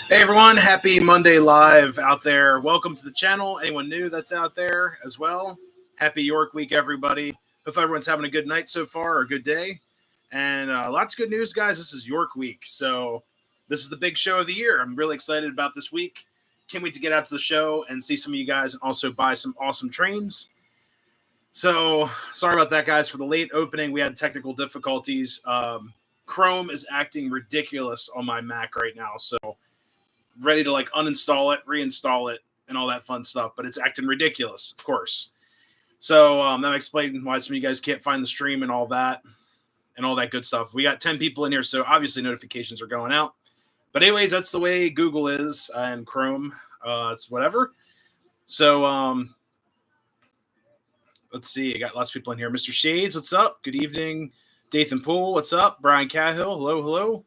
Hey everyone, happy Monday Live out there. Welcome to the channel. Anyone new that's out there as well. Happy York Week, everybody. Hope everyone's having a good night so far or a good day. And lots of good news, guys. This is York Week. So this is the big show of the year. I'm really excited about this week. Can't wait to get out to the show and see some of you guys and also buy some awesome trains. So sorry about that, guys, for the late opening. We had technical difficulties. Chrome is acting ridiculous on my Mac right now. So ready to like uninstall it, reinstall it, and all that fun stuff, but it's acting ridiculous, of course. So that explains why some of you guys can't find the stream and all that good stuff. We got 10 people in here, so obviously notifications are going out. But anyways, that's the way Google is and Chrome. It's whatever. So let's see. I got lots of people in here. Mr. Shades, what's up? Good evening. Dathan Poole, what's up? Brian Cahill, hello.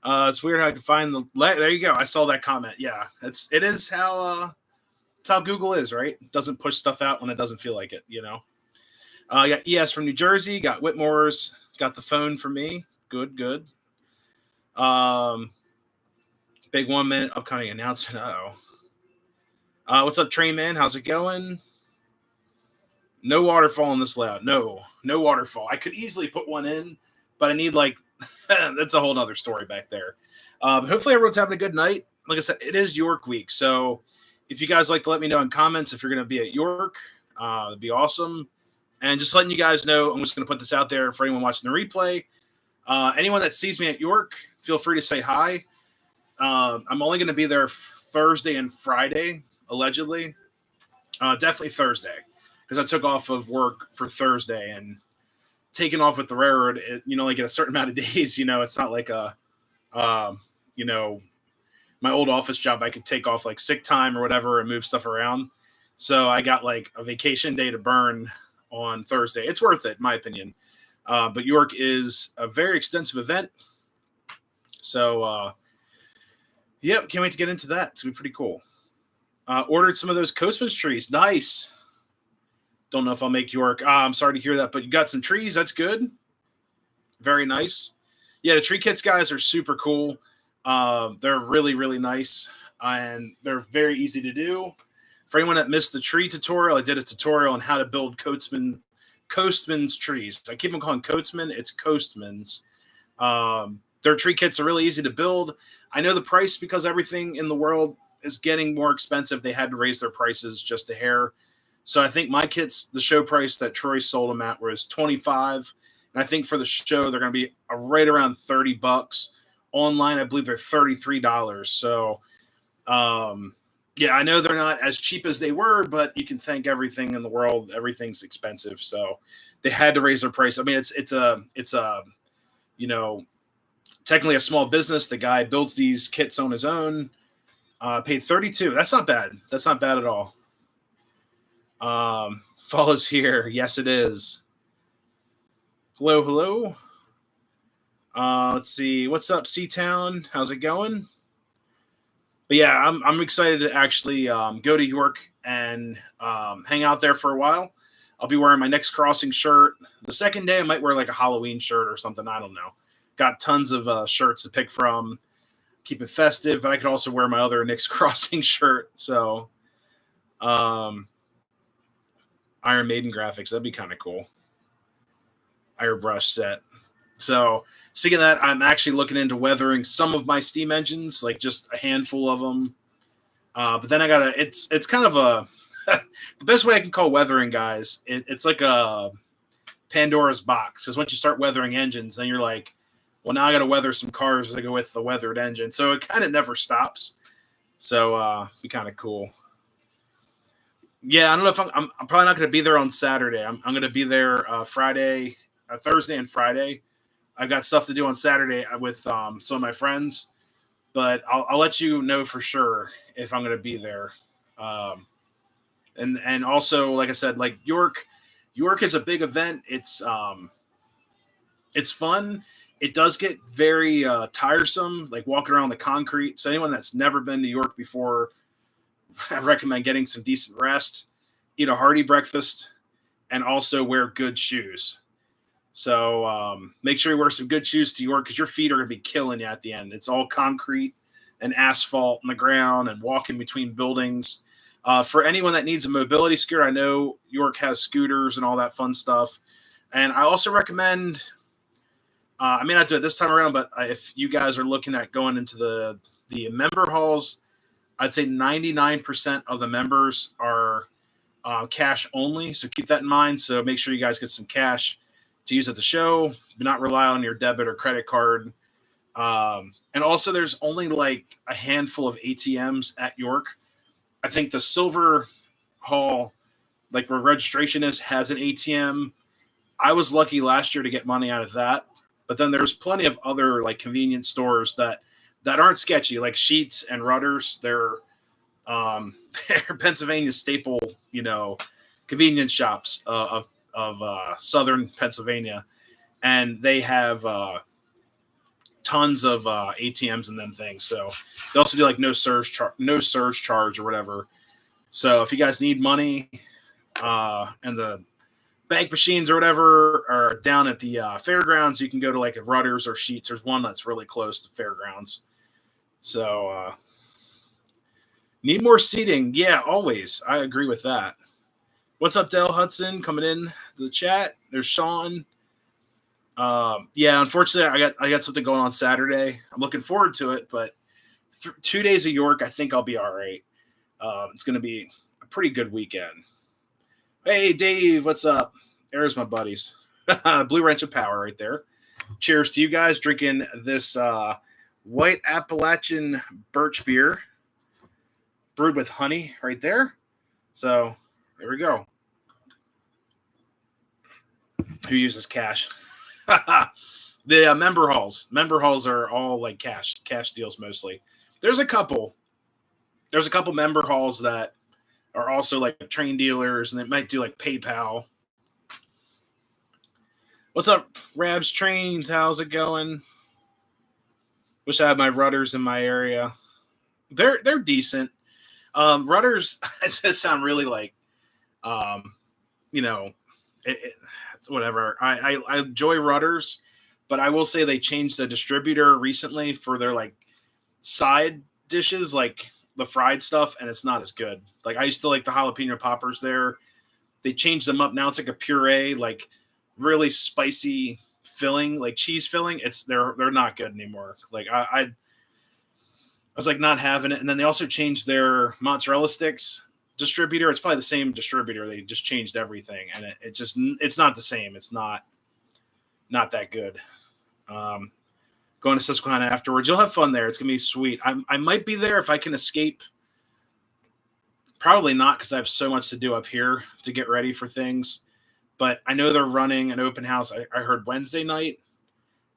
It's weird how I can find the. There you go. I saw that comment. Yeah, it's how Google is, right? It doesn't push stuff out when it doesn't feel like it. You know. I got ES from New Jersey. Got Whitmore's. Got the phone for me. Good. Big 1 minute upcoming announcement. What's up, Train Man? How's it going? No waterfall in this layout. No waterfall. I could easily put one in, but I need like. That's a whole nother story back there. Hopefully everyone's having a good night. Like I said, it is York Week. So if you guys like to let me know in comments if you're going to be at York, it'd be awesome. And just letting you guys know, I'm just going to put this out there for anyone watching the replay. Anyone that sees me at York, feel free to say hi. I'm only going to be there Thursday and Friday, allegedly. Definitely Thursday, because I took off of work for Thursday and taking off with the railroad, only get a certain amount of days. It's not like my old office job. I could take off like sick time or whatever and move stuff around. So I got like a vacation day to burn on Thursday. It's worth it, in my opinion. But York is a very extensive event. So, yep, can't wait to get into that. It's going to be pretty cool. Ordered some of those Coastmans trees. Nice. Don't know if I'll make York. I'm sorry to hear that, but you got some trees. That's good. Very nice. Yeah, the tree kits guys are super cool. They're really, really nice, and they're very easy to do. For anyone that missed the tree tutorial, I did a tutorial on how to build Coastmans trees. I keep on calling Coastman. It's Coastmans. Their tree kits are really easy to build. I know the price because everything in the world is getting more expensive. They had to raise their prices just a hair. So I think my kits, the show price that Troy sold them at was $25. And I think for the show, they're going to be right around $30. Online, I believe they're $33. So, yeah, I know they're not as cheap as they were, but you can thank everything in the world. Everything's expensive. So they had to raise their price. I mean, it's technically a small business. The guy builds these kits on his own. Paid $32. That's not bad. That's not bad at all. Follows here. Yes, it is. Hello. Let's see. What's up, C-Town? How's it going? But yeah, I'm excited to actually go to York and hang out there for a while. I'll be wearing my Next Crossing shirt. The second day, I might wear like a Halloween shirt or something. I don't know. Got tons of shirts to pick from. Keep it festive, but I could also wear my other Next Crossing shirt. So, Iron Maiden graphics. That'd be kind of cool. Airbrush set. So speaking of that, I'm actually looking into weathering some of my steam engines, like just a handful of them. But then it's kind of a, the best way I can call weathering, guys, it's like a Pandora's box. Because once you start weathering engines, then you're like, well, now I got to weather some cars to go with the weathered engine. So it kind of never stops. So be kind of cool. Yeah, I don't know if I'm probably not going to be there on Saturday. I'm going to be there Thursday and Friday. I've got stuff to do on Saturday with some of my friends, but I'll let you know for sure if I'm going to be there. And also, like I said, like York is a big event. It's fun. It does get very tiresome, like walking around the concrete. So anyone that's never been to York before, I recommend getting some decent rest, eat a hearty breakfast, and also wear good shoes. So make sure you wear some good shoes to York because your feet are going to be killing you at the end. It's all concrete and asphalt in the ground and walking between buildings. For anyone that needs a mobility scooter, I know York has scooters and all that fun stuff. And I also recommend, I may not do it this time around, but if you guys are looking at going into the member halls, I'd say 99% of the members are cash only. So keep that in mind. So make sure you guys get some cash to use at the show. Do not rely on your debit or credit card. And also there's only like a handful of ATMs at York. I think the Silver Hall, like where registration is, has an ATM. I was lucky last year to get money out of that. But then there's plenty of other like convenience stores that aren't sketchy, like Sheets and Rudders. They're Pennsylvania staple, convenience shops of southern Pennsylvania, and they have tons of ATMs and them things. So they also do like no surge charge or whatever. So if you guys need money, and the bank machines or whatever are down at the fairgrounds, you can go to like Rudders or Sheets. There's one that's really close to fairgrounds. So need more seating. Yeah, always. I agree with that. What's up, Dale Hudson coming in to the chat? There's Shawn. Yeah, unfortunately, I got something going on Saturday. I'm looking forward to it, but 2 days of York, I think I'll be all right. It's going to be a pretty good weekend. Hey, Dave, what's up? There's my buddies. Blue Wrench of Power right there. Cheers to you guys drinking this white Appalachian birch beer brewed with honey right there. So there we go. Who uses cash? The member halls. Member halls are all like cash deals mostly. There's a couple member halls that are also like train dealers, and they might do like PayPal. What's up, Rabs Trains? How's it going? Wish I had my Rudders in my area. They're decent. Rudders just sound really like, it's whatever. I enjoy Rudders, but I will say they changed the distributor recently for their like side dishes, like the fried stuff, and it's not as good. Like I used to like the jalapeno poppers there. They changed them up. Now it's like a puree, like really spicy filling, like cheese filling. They're not good anymore. Like I was like not having it. And then they also changed their mozzarella sticks distributor. It's probably the same distributor. They just changed everything, and it's not the same. It's not that good. Going to Susquehanna afterwards. You'll have fun there. It's gonna be sweet. I might be there if I can escape. Probably not, because I have so much to do up here to get ready for things. But I know they're running an open house. I heard Wednesday night,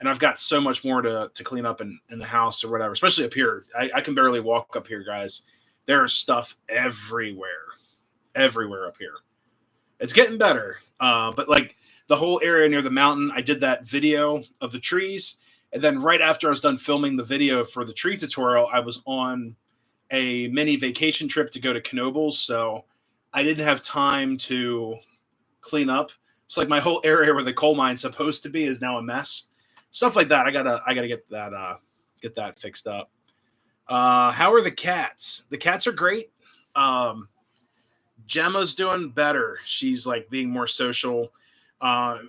and I've got so much more to clean up in the house or whatever, especially up here. I can barely walk up here, guys. There's stuff everywhere up here. It's getting better. But like the whole area near the mountain, I did that video of the trees. And then right after I was done filming the video for the tree tutorial, I was on a mini vacation trip to go to Knoebels. So I didn't have time to clean up. It's like my whole area where the coal mine's supposed to be is now a mess. Stuff like that. I gotta get that fixed up. How are the cats? The cats are great. Gemma's doing better. She's like being more social.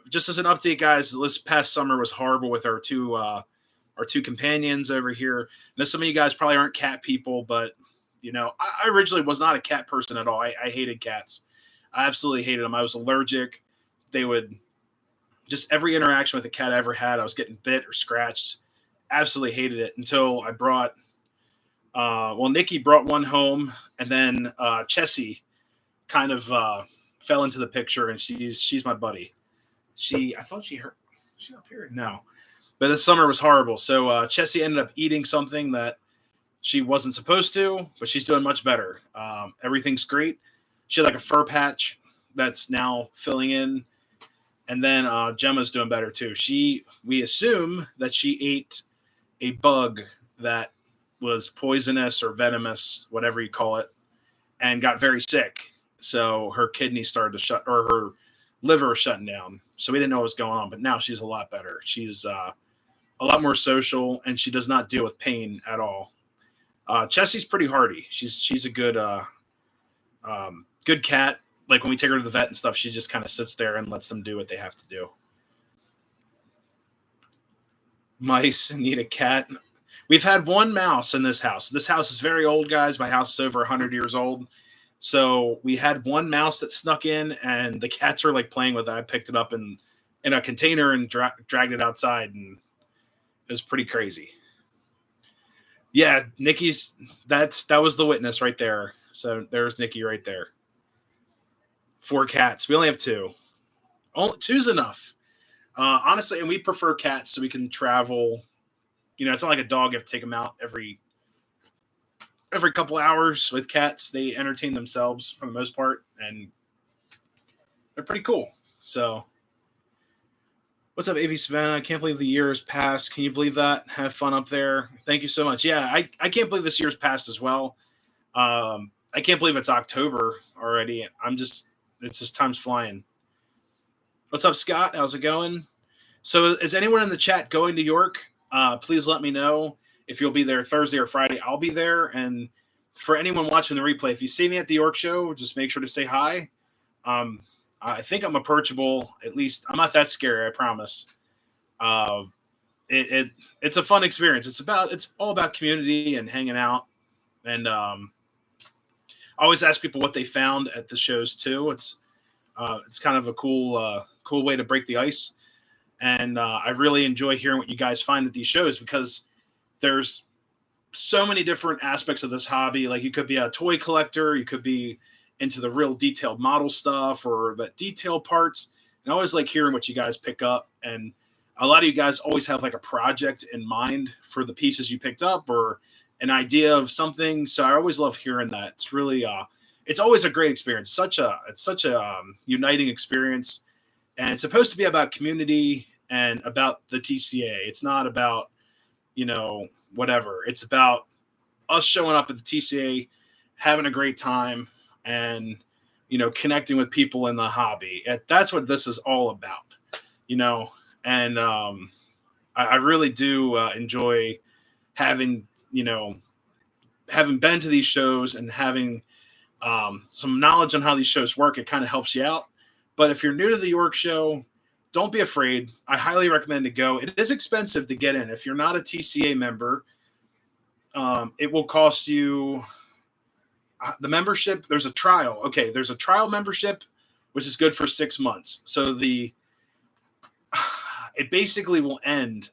Just as an update, guys, this past summer was horrible with our two companions over here. Now, some of you guys probably aren't cat people, but I originally was not a cat person at all. I hated cats. I absolutely hated them. I was allergic. They would just every interaction with a cat I ever had, I was getting bit or scratched. Absolutely hated it until I brought. Nikki brought one home, and then Chessie kind of fell into the picture, and she's my buddy. I thought she hurt. Is she up here? No. But this summer was horrible. So Chessie ended up eating something that she wasn't supposed to, but she's doing much better. Everything's great. She had like a fur patch that's now filling in. And then Gemma's doing better too. We assume that she ate a bug that was poisonous or venomous, whatever you call it, and got very sick. So her kidneys started to her liver was shutting down. So we didn't know what was going on, but now she's a lot better. She's a lot more social, and she does not deal with pain at all. Chessie's pretty hardy. She's a good good cat. Like when we take her to the vet and stuff, she just kind of sits there and lets them do what they have to do. Mice need a cat. We've had one mouse in this house. This house is very old, guys. My house is over 100 years old. So we had one mouse that snuck in, and the cats were like playing with it. I picked it up in a container and dragged it outside, and it was pretty crazy. Yeah, Nikki's that was the witness right there. So there's Nikki right there. 4 cats. We only have 2. Only 2's enough. Honestly, and we prefer cats so we can travel. You know, it's not like a dog. You have to take them out every couple hours. With cats, they entertain themselves for the most part, and they're pretty cool. So, what's up, AV Savannah? I can't believe the year has passed. Can you believe that? Have fun up there. Thank you so much. Yeah, I can't believe this year's passed as well. I can't believe it's October already. It's just time's flying. What's up, Scott? How's it going? So is anyone in the chat going to York? Please let me know if you'll be there Thursday or Friday. I'll be there. And for anyone watching the replay, if you see me at the York show, just make sure to say hi. I think I'm approachable. At least I'm not that scary, I promise. It's a fun experience. It's all about community and hanging out. And I always ask people what they found at the shows too. It's kind of a cool way to break the ice. And I really enjoy hearing what you guys find at these shows, because there's so many different aspects of this hobby. Like, you could be a toy collector, you could be into the real detailed model stuff or the detail parts. And I always like hearing what you guys pick up. And a lot of you guys always have like a project in mind for the pieces you picked up, or an idea of something. So I always love hearing that. It's really it's always a great experience. It's such a uniting experience. And it's supposed to be about community and about the TCA. It's not about, whatever. It's about us showing up at the TCA, having a great time, and, connecting with people in the hobby. That's what this is all about, And I really do enjoy having been to these shows and having some knowledge on how these shows work. It kind of helps you out. But if you're new to the York show, don't be afraid. I highly recommend to go. It is expensive to get in. If you're not a TCA member, it will cost you the membership. There's a trial. Okay, there's a trial membership, which is good for 6 months. So it basically will end.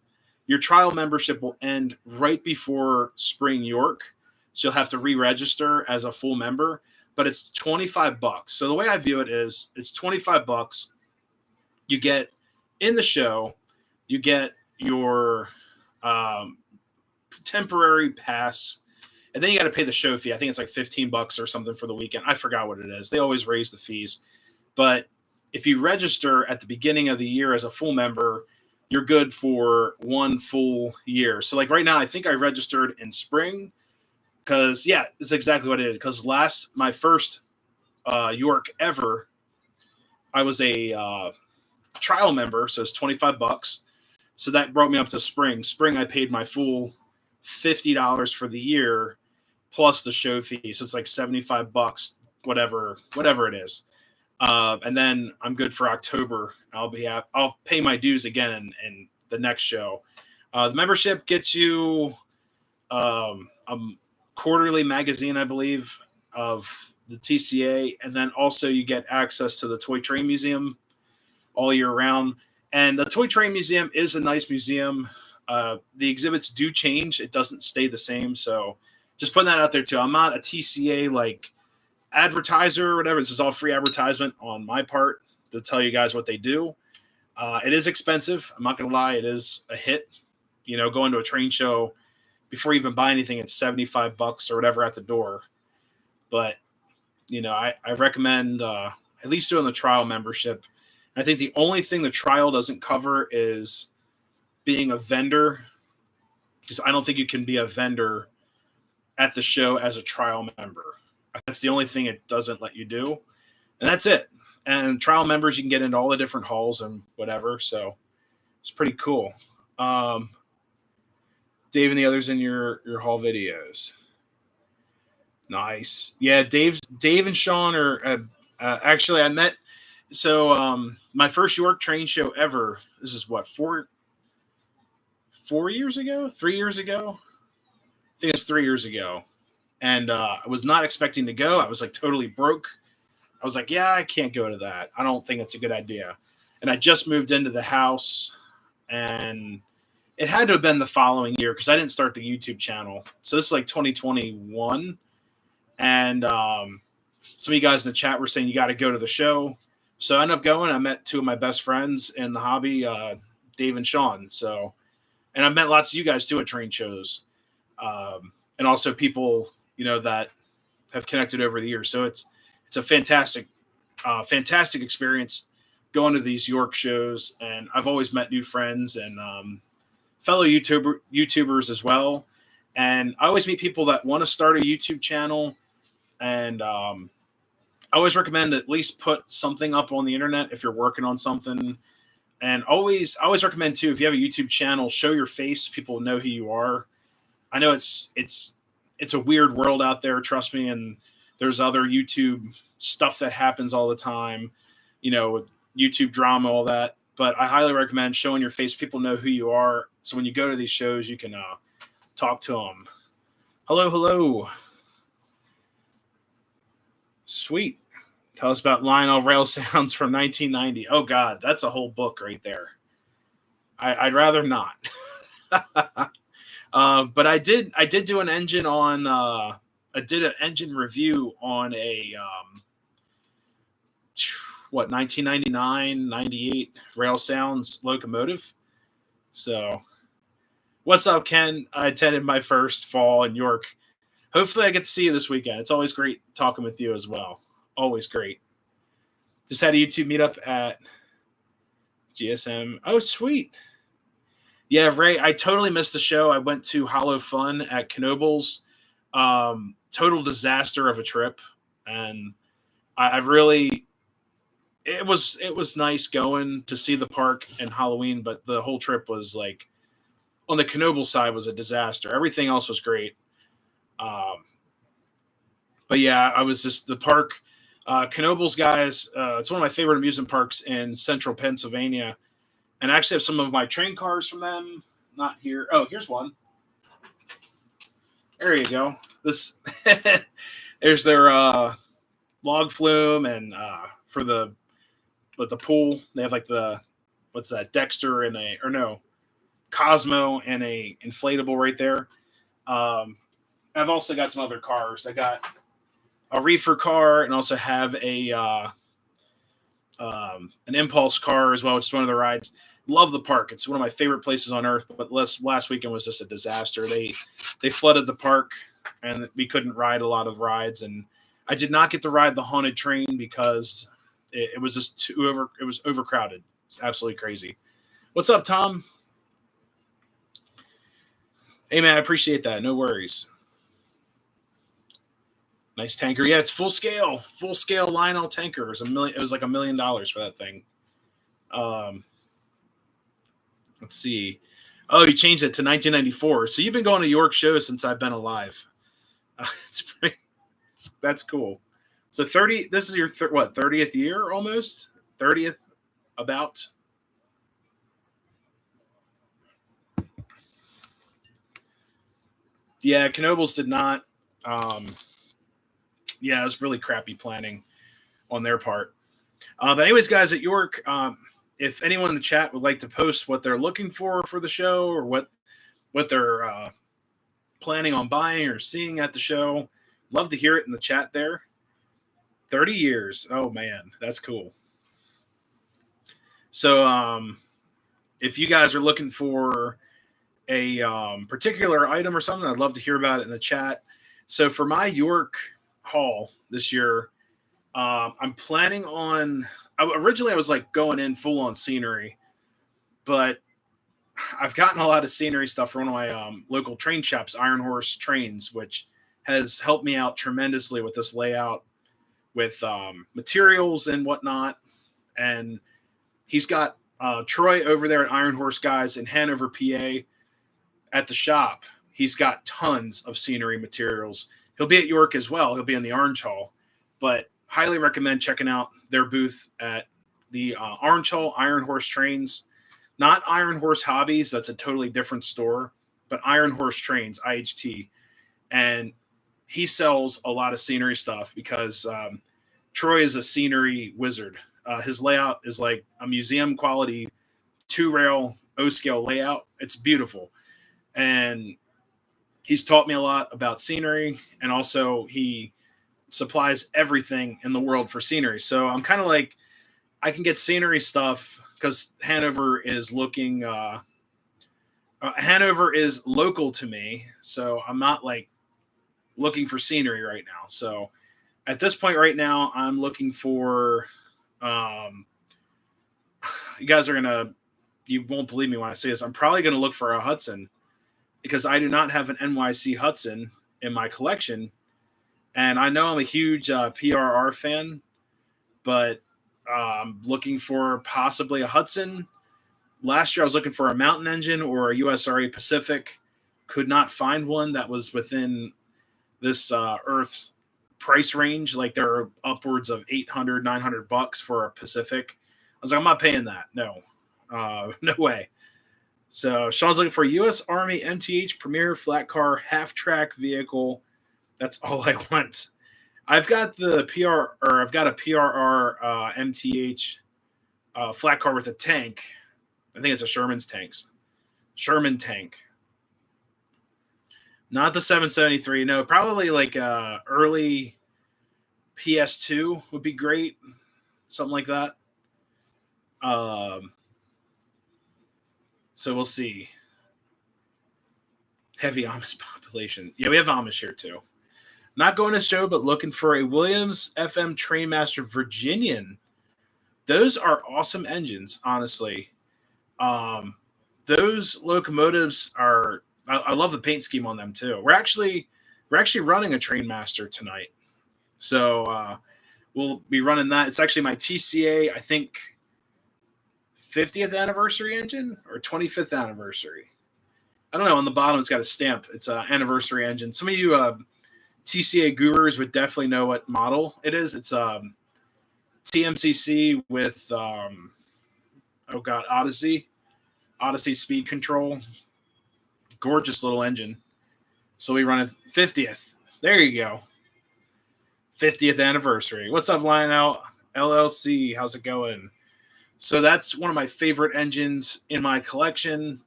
Your trial membership will end right before Spring York. So you'll have to re-register as a full member. But it's $25. So the way I view it is, it's $25. You get in the show, you get your temporary pass, and then you got to pay the show fee. I think it's like $15 or something for the weekend. I forgot what it is. They always raise the fees. But if you register at the beginning of the year as a full member, you're good for 1 full year. So like right now, I think I registered in spring. Because, yeah, it's exactly what it is. Because my first York ever, I was a trial member, so it's $25. So that brought me up to spring. Spring, I paid my full $50 for the year, plus the show fee. So it's like $75, whatever it is. And then I'm good for October. I'll pay my dues again in the next show. The membership gets you quarterly magazine, I believe, of the TCA, and then also you get access to the Toy Train Museum all year round. And the Toy Train Museum is a nice museum. The exhibits do change; it doesn't stay the same. So, just putting that out there too. I'm not a TCA like advertiser or whatever. This is all free advertisement on my part to tell you guys what they do. It is expensive. I'm not going to lie; it is a hit. Going to a train show, before you even buy anything, it's $75 or whatever at the door. But, I recommend at least doing the trial membership. And I think the only thing the trial doesn't cover is being a vendor, because I don't think you can be a vendor at the show as a trial member. That's the only thing it doesn't let you do. And that's it. And trial members, you can get into all the different halls and whatever. So it's pretty cool. Dave and the others in your haul videos. Nice. Yeah, Dave and Shawn are actually I met. So my first York train show ever. This is what 4 years ago, 3 years ago. I think it's 3 years ago, and I was not expecting to go. I was like totally broke. I was like, yeah, I can't go to that. I don't think it's a good idea. And I just moved into the house, and it had to have been the following year because I didn't start the YouTube channel. So this is like 2021. And some of you guys in the chat were saying you got to go to the show. So I ended up going. I met two of my best friends in the hobby, Dave and Shawn. So, and I've met lots of you guys too at train shows, and also people that have connected over the years. So it's a fantastic experience going to these York shows, and I've always met new friends and fellow YouTubers as well. And I always meet people that want to start a YouTube channel, and I always recommend at least put something up on the internet if you're working on something. And I always recommend too, if you have a YouTube channel, show your face. People know who you are. I know it's a weird world out there, trust me, and there's other YouTube stuff that happens all the time, YouTube drama, all that. But I highly recommend showing your face. People know who you are. So when you go to these shows, you can talk to them. Hello. Sweet. Tell us about Lionel Rail Sounds from 1990. Oh, God, that's a whole book right there. I'd rather not. But I did do an engine on I did an engine review on a 1999, 98 Rail Sounds locomotive. So what's up, Ken? I attended my first fall in York. Hopefully I get to see you this weekend. It's always great talking with you as well. Always great. Just had a YouTube meetup at GSM. Oh, sweet. Yeah, Ray, I totally missed the show. I went to Hollow Fun at Knoebels. Total disaster of a trip. And I really, it was nice going to see the park and Halloween, but the whole trip was like, on the Knoebels side was a disaster. Everything else was great. But yeah, I was just the park. Knoebels, guys, it's one of my favorite amusement parks in central Pennsylvania. And I actually have some of my train cars from them. Not here. Oh, here's one. There you go. This there's their log flume, and for the pool, they have like the what's that, Dexter and Cosmo and a inflatable right there. I've also got some other cars. I got a reefer car and also have an impulse car as well, which is one of the rides. Love the park. It's one of my favorite places on earth, but last weekend was just a disaster. They flooded the park and we couldn't ride a lot of rides. And I did not get to ride the haunted train because it was just it was overcrowded. It's absolutely crazy. What's up, Tom? Hey man, I appreciate that. No worries. Nice tanker. Yeah, it's full scale Lionel tanker. It was like $1 million for that thing. Let's see. Oh, you changed it to 1994. So you've been going to York shows since I've been alive. That's cool. So 30. This is your 30th year almost. 30th about. Yeah, Knoebels did not. Yeah, it was really crappy planning on their part. But anyways, guys, at York, if anyone in the chat would like to post what they're looking for the show, or what they're planning on buying or seeing at the show, love to hear it in the chat there. 30 years. Oh, man, that's cool. So if you guys are looking for a particular item or something, I'd love to hear about it in the chat. So for my York haul this year, I'm planning on originally I was like going in full on scenery, but I've gotten a lot of scenery stuff from one of my local train shops, Iron Horse Trains, which has helped me out tremendously with this layout, with materials and whatnot. And he's got Troy over there at Iron Horse, guys, in Hanover, PA, at the shop. He's got tons of scenery materials. He'll be at York as well. He'll be in the Orange Hall, but highly recommend checking out their booth at the Orange Hall Iron Horse Trains. Not Iron Horse Hobbies. That's a totally different store, but Iron Horse Trains, IHT. And he sells a lot of scenery stuff because Troy is a scenery wizard. His layout is like a museum quality 2-rail O-scale layout. It's beautiful. And he's taught me a lot about scenery, and also he supplies everything in the world for scenery. So I'm kind of like, I can get scenery stuff because Hanover is Hanover is local to me. So I'm not like looking for scenery right now. So at this point right now, I'm looking for, you guys are going to, you won't believe me when I say this. I'm probably going to look for a Hudson because I do not have an NYC Hudson in my collection. And I know I'm a huge PRR fan, but I'm looking for possibly a Hudson. Last year I was looking for a Mountain Engine or a USRA Pacific. Could not find one that was within this Earth price range. Like they're upwards of $800, $900 for a Pacific. I was like, I'm not paying that. No, no way. So Shawn's looking for a U.S. Army MTH Premier Flat Car Half Track Vehicle. That's all I want. I've got a PRR MTH flat car with a tank. I think it's a Sherman tank. Not the 773. No, probably like early PS2 would be great. Something like that. So we'll see. Heavy Amish population. Yeah, we have Amish here too. Not going to show, but looking for a Williams FM Trainmaster Virginian. Those are awesome engines, honestly. Those locomotives are. I love the paint scheme on them too. We're actually running a Trainmaster tonight, so we'll be running that. It's actually my TCA, I think, 50th anniversary engine or 25th anniversary. I don't know. On the bottom, it's got a stamp. It's an anniversary engine. Some of you TCA gurus would definitely know what model it is. It's TMCC with Odyssey speed control. Gorgeous little engine. So we run a 50th. There you go. 50th anniversary. What's up, Lionel LLC? How's it going? So that's one of my favorite engines in my collection.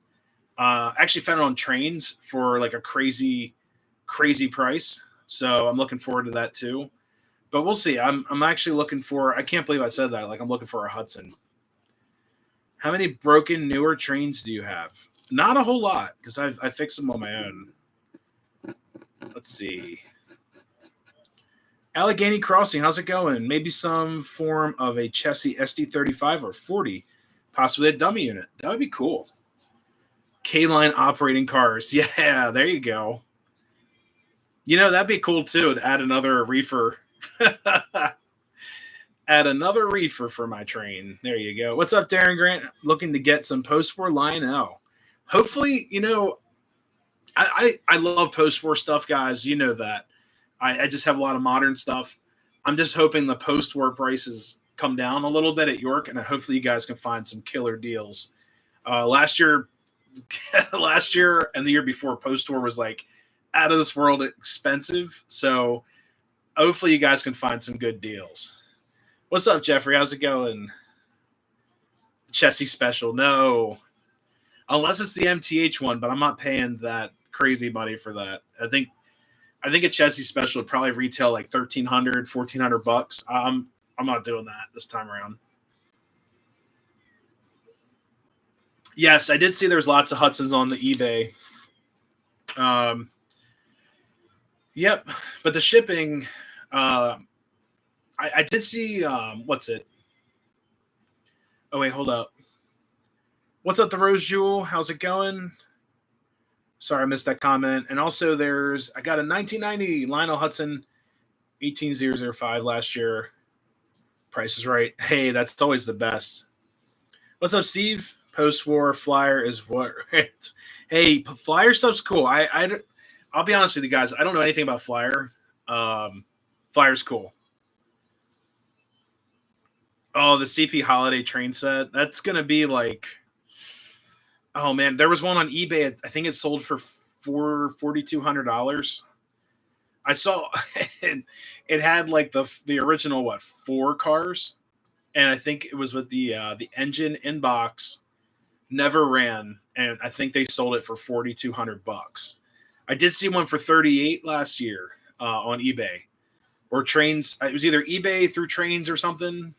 Actually found it on Trains for like a crazy price. So I'm looking forward to that too. But we'll see. I'm actually looking for, I can't believe I said that. Like I'm looking for a Hudson. How many broken newer trains do you have? Not a whole lot because I fixed them on my own. Let's see. Allegheny Crossing, how's it going? Maybe some form of a chassis SD35 or 40, possibly a dummy unit. That would be cool. K-line operating cars. Yeah, there you go. You know, that'd be cool too to add another reefer. Add another reefer for my train. There you go. What's up, Darren Grant? Looking to get some post-war Lionel. Hopefully, you know, I love post-war stuff, guys. You know that. I just have a lot of modern stuff. I'm just hoping the post-war prices come down a little bit at York, and hopefully you guys can find some killer deals. Last year and the year before, post-war was like out of this world expensive. So hopefully you guys can find some good deals. What's up, Jeffrey? How's it going? Chessie special. No. Unless it's the MTH one, but I'm not paying that crazy money for that. I think a Chessie special would probably retail like $1,300, $1,400. I'm not doing that this time around. Yes, I did see there's lots of Hudsons on the eBay. Yep, but the shipping, I did see, what's it? Oh, wait, hold up. What's up, the Rose Jewel? How's it going? Sorry, I missed that comment. And also I got a 1990 Lionel Hudson 18005 last year. Price is right. Hey, that's always the best. What's up, Steve? Post-war Flyer is what? Hey, Flyer stuff's cool. I'll be honest with you guys. I don't know anything about Flyer. Flyer's cool. Oh, the CP holiday train set. That's gonna be like, oh man, there was one on eBay. I think it sold for $4,200. I saw it had like the original what, four cars, and I think it was with the engine in box, never ran, and I think they sold it for $4,200. I did see one for 38 last year on eBay or trains. It was either eBay through trains or something.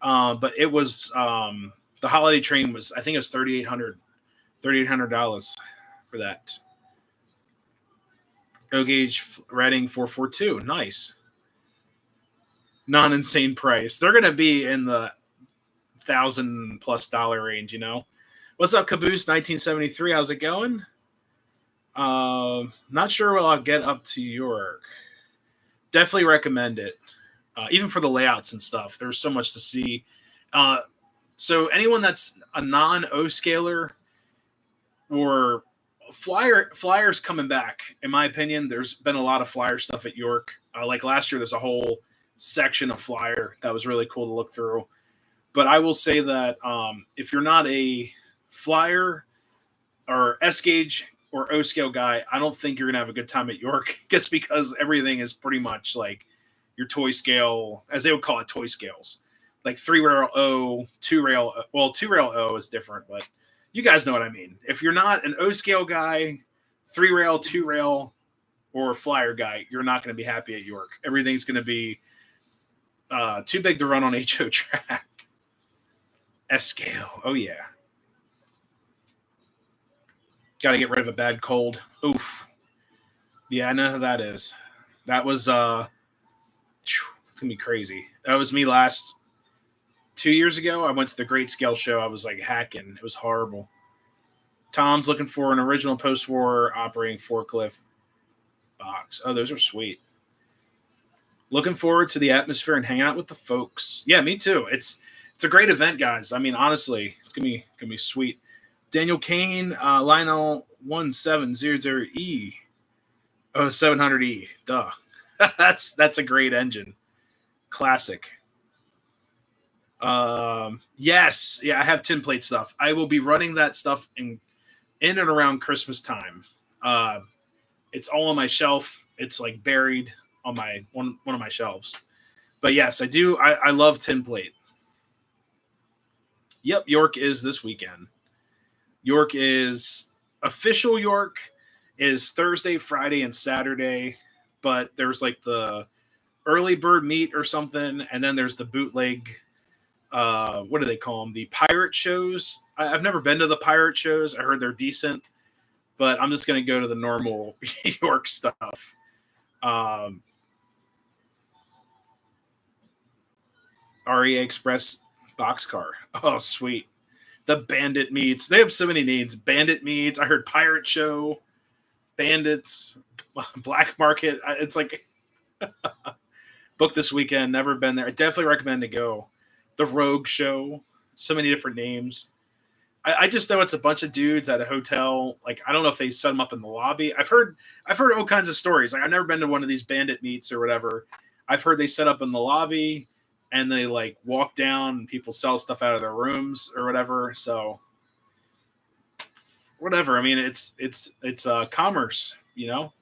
But it was the holiday train was, I think it was $3,800 for that. O gauge Reading 442. Nice. Non insane price. They're gonna be in the $1,000+ range, you know. What's up, Caboose 1973? How's it going? Not sure what I'll get up to York. Definitely recommend it. Even for the layouts and stuff. There's so much to see. So anyone that's a non-O scaler or Flyers coming back, in my opinion, there's been a lot of Flyer stuff at York. Like last year, there's a whole section of Flyer that was really cool to look through. But I will say that if you're not a Flyer or S gauge or O scale guy, I don't think you're gonna have a good time at York, just because everything is pretty much like your toy scale, as they would call it, toy scales, like 3-rail O, 2-rail. Well, 2-rail O is different, but you guys know what I mean. If you're not an O scale guy, 3-rail, 2-rail, or Flyer guy, you're not going to be happy at York. Everything's going to be too big to run on HO track. S scale, oh yeah. Got to get rid of a bad cold. Oof. Yeah, I know how that is. That was it's gonna be crazy. That was me last 2 years ago. I went to the Great Scale Show. I was like hacking. It was horrible. Tom's looking for an original post-war operating forklift box. Oh, those are sweet. Looking forward to the atmosphere and hanging out with the folks. Yeah, me too. It's a great event, guys. I mean, honestly, it's gonna be sweet. Daniel Kane, Lionel 1700E. Oh, 700E. Duh. That's a great engine. Classic. Yes. Yeah, I have tin plate stuff. I will be running that stuff in and around Christmas time. It's all on my shelf. It's like buried on my one of my shelves. But yes, I do. I love tin plate. Yep, York is this weekend. York is official York is Thursday, Friday, and Saturday. But there's like the early bird meet or something, and then there's the bootleg. What do they call them? The pirate shows. I've never been to the pirate shows. I heard they're decent, but I'm just going to go to the normal York stuff. REA Express boxcar. Oh, sweet. The bandit meets. They have so many names. Bandit meets. I heard pirate show. Bandits. Black market. It's like book this weekend. Never been there. I definitely recommend to go. The Rogue Show. So many different names. I just know it's a bunch of dudes at a hotel. Like, I don't know if they set them up in the lobby. I've heard all kinds of stories. Like, I've never been to one of these bandit meets or whatever. I've heard they set up in the lobby and they like walk down and people sell stuff out of their rooms or whatever. So whatever. I mean, it's commerce, you know.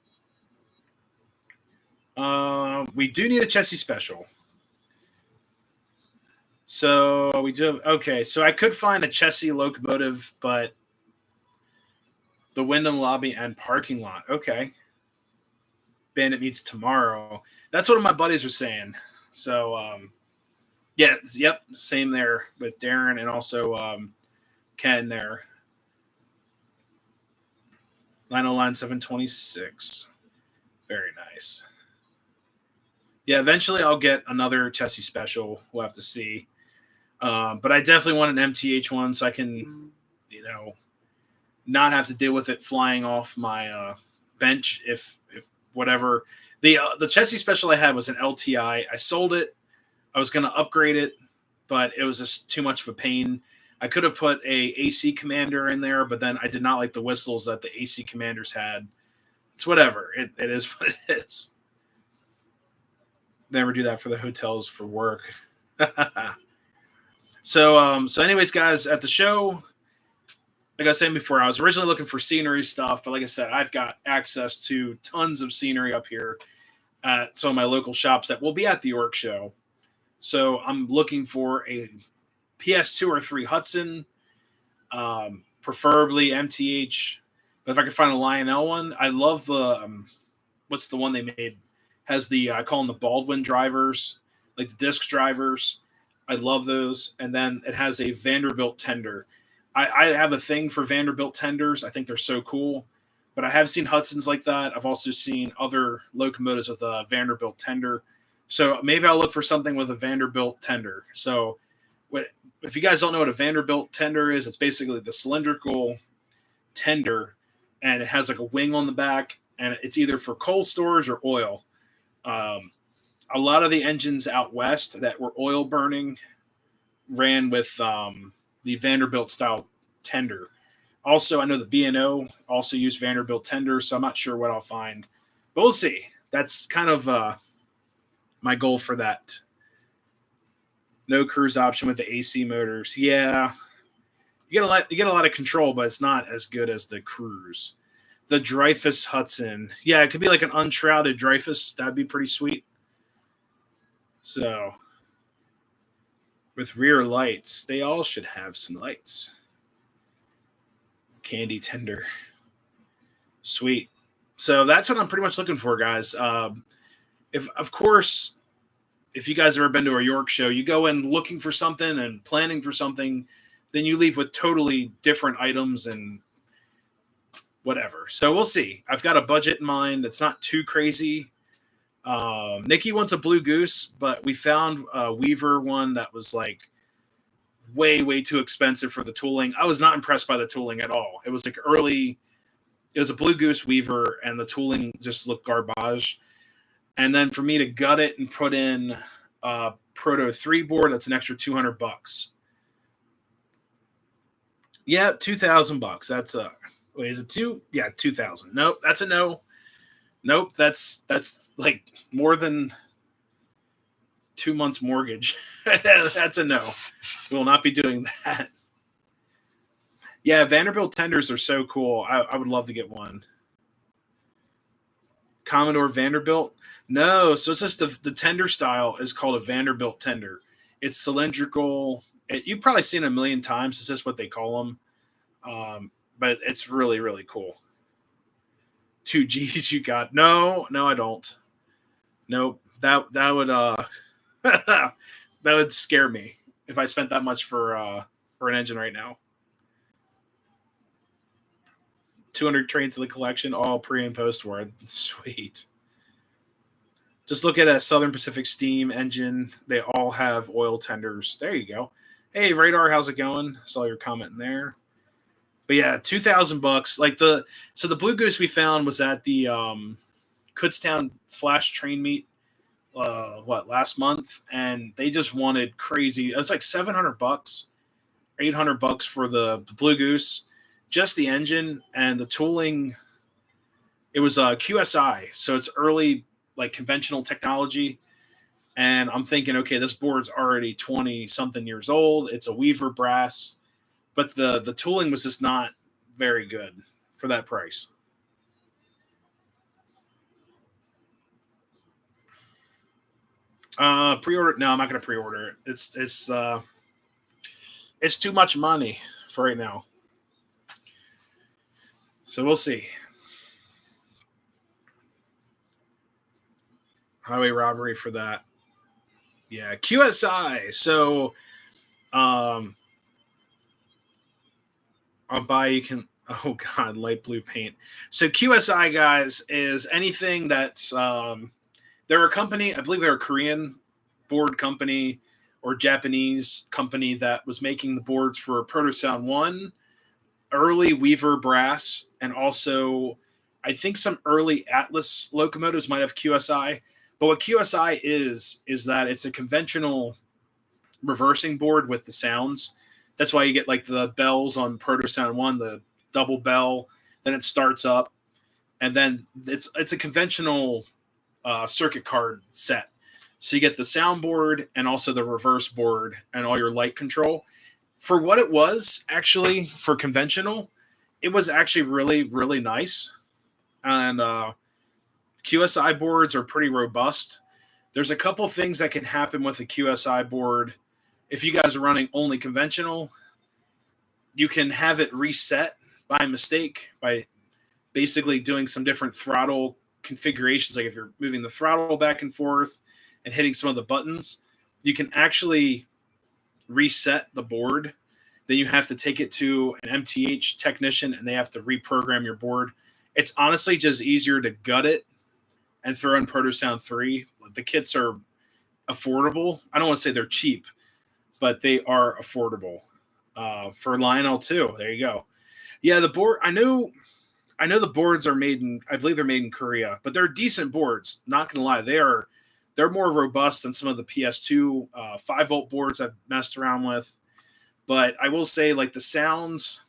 We do need a chassis special. So we do. Okay, so I could find a chassis locomotive, but the Wyndham lobby and parking lot. Okay. Bandit meets tomorrow. That's what my buddies were saying. So, yeah, yep, same there with Darren and also Ken there. Line 726. Very nice. Yeah, eventually I'll get another chassis special. We'll have to see. But I definitely want an MTH one so I can, you know, not have to deal with it flying off my bench if whatever. The chassis special I had was an LTI. I sold it. I was going to upgrade it, but it was just too much of a pain. I could have put a AC commander in there, but then I did not like the whistles that the AC commanders had. It's whatever. It is what it is. Never do that for the hotels for work. So anyways, guys, at the show, like I was saying before, I was originally looking for scenery stuff, but like I said, I've got access to tons of scenery up here at some of my local shops that will be at the York show. So I'm looking for a PS2 or 3 Hudson, preferably MTH. But if I could find a Lionel one, I love the what's the one they made? Has the I call them the Baldwin drivers, like the disc drivers. I love those. And then it has a Vanderbilt tender. I have a thing for Vanderbilt tenders. I think they're so cool. But I have seen Hudsons like that. I've also seen other locomotives with a Vanderbilt tender. So maybe I'll look for something with a Vanderbilt tender. So if you guys don't know what a Vanderbilt tender is, it's basically the cylindrical tender, and it has like a wing on the back, and it's either for coal storage or oil. A lot of the engines out west that were oil burning ran with the Vanderbilt style tender. Also, I know the B&O also used Vanderbilt tender, so I'm not sure what I'll find, but we'll see. That's kind of my goal for that. No cruise option with the AC motors. Yeah, you get a lot of control, but it's not as good as the cruise. The Dreyfuss Hudson. Yeah, it could be like an unshrouded Dreyfuss. That'd be pretty sweet. So, with rear lights, they all should have some lights. Candy tender. Sweet. So that's what I'm pretty much looking for, guys. If you guys have ever been to a York show, you go in looking for something and planning for something, then you leave with totally different items and whatever. So we'll see. I've got a budget in mind. It's not too crazy. Nikki wants a Blue Goose, but we found a Weaver one that was like way too expensive for the tooling. I was not impressed by the tooling at all. It was like it was a Blue Goose Weaver, and the tooling just looked garbage. And then for me to gut it and put in a Proto 3 board, that's an extra $200. Yeah, $2,000. That's wait, is it 2? Yeah, 2,000. Nope, that's a no. Nope, that's like more than 2 months mortgage. That's a no. We will not be doing that. Yeah, Vanderbilt tenders are so cool. I would love to get one. Commodore Vanderbilt? No, so it's just the tender style is called a Vanderbilt tender. It's cylindrical. You've probably seen it a million times. It's just what they call them. But it's really cool. 2 G's you got. No, I don't. Nope. That would that would scare me if I spent that much for an engine right now. 200 trains in the collection, all pre and post war. Sweet. Just look at a Southern Pacific steam engine. They all have oil tenders. There you go. Hey, Radar, how's it going? Saw your comment in there. But yeah, $2,000. Like the Blue Goose we found was at the Kutztown Flash Train Meet last month, and they just wanted crazy. It was like $700, $800 for the Blue Goose, just the engine and the tooling. It was QSI, so it's early like conventional technology. And I'm thinking, okay, this board's already 20 something years old. It's a Weaver brass, but the tooling was just not very good for that price. Pre-order? No, I'm not going to pre-order it. It's too much money for right now. So we'll see. Highway robbery for that. Yeah, QSI. So, I'll buy. You can. Oh God, light blue paint. So QSI, guys, is anything that's they're a company. I believe they're a Korean board company or Japanese company that was making the boards for Proto Sound 1, early Weaver brass, and also I think some early Atlas locomotives might have QSI. But what QSI is that it's a conventional reversing board with the sounds. That's why you get like the bells on Proto Sound 1, the double bell, then it starts up, and then it's a conventional circuit card set. So you get the soundboard and also the reverse board and all your light control. For what it was, actually, for conventional, it was actually really, really nice. And QSI boards are pretty robust. There's a couple things that can happen with a QSI board. If you guys are running only conventional, you can have it reset by mistake by basically doing some different throttle configurations. Like if you're moving the throttle back and forth and hitting some of the buttons, you can actually reset the board. Then you have to take it to an MTH technician and they have to reprogram your board. It's honestly just easier to gut it and throw in ProtoSound 3. The kits are affordable. I don't want to say they're cheap, but they are affordable. For Lionel too. There you go. Yeah, the board. I know the boards are made in. I believe they're made in Korea, but they're decent boards. Not gonna lie, they're more robust than some of the PS2 5-volt boards I've messed around with. But I will say, like the sounds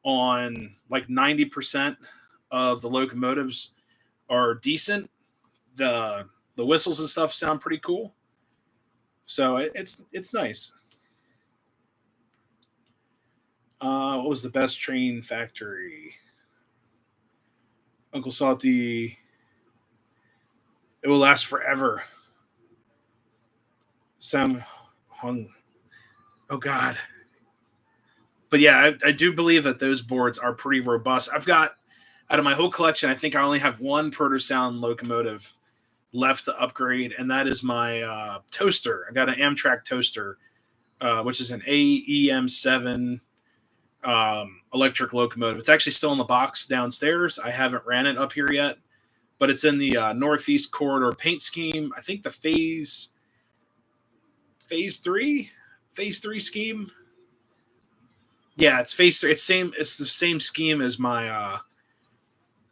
on like 90% of the locomotives are decent. The whistles and stuff sound pretty cool. So it's nice. What was the best train factory? Uncle Salty. It will last forever. Sam Hung. Oh God. But yeah, I do believe that those boards are pretty robust. I've got out of my whole collection, I think I only have one ProtoSound locomotive left to upgrade, and that is my toaster. I got an Amtrak Toaster, which is an AEM7 electric locomotive. It's actually still in the box downstairs. I haven't ran it up here yet, but it's in the Northeast Corridor paint scheme. I think the phase 3 scheme. Yeah, it's phase 3. It's the same scheme as my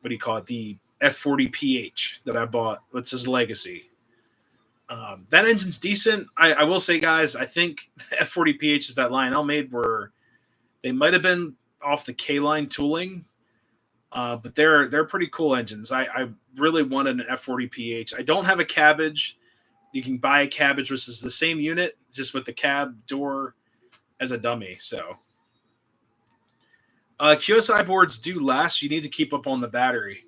what do you call it? The F40PH that I bought. What's his legacy? That engine's decent. I will say, guys, I think F40PH is that Lionel made where they might have been off the K-line tooling, but they're pretty cool engines. I really wanted an F40PH. I don't have a Cabbage. You can buy a Cabbage, which is the same unit, just with the cab door as a dummy. So QSI boards do last. You need to keep up on the battery.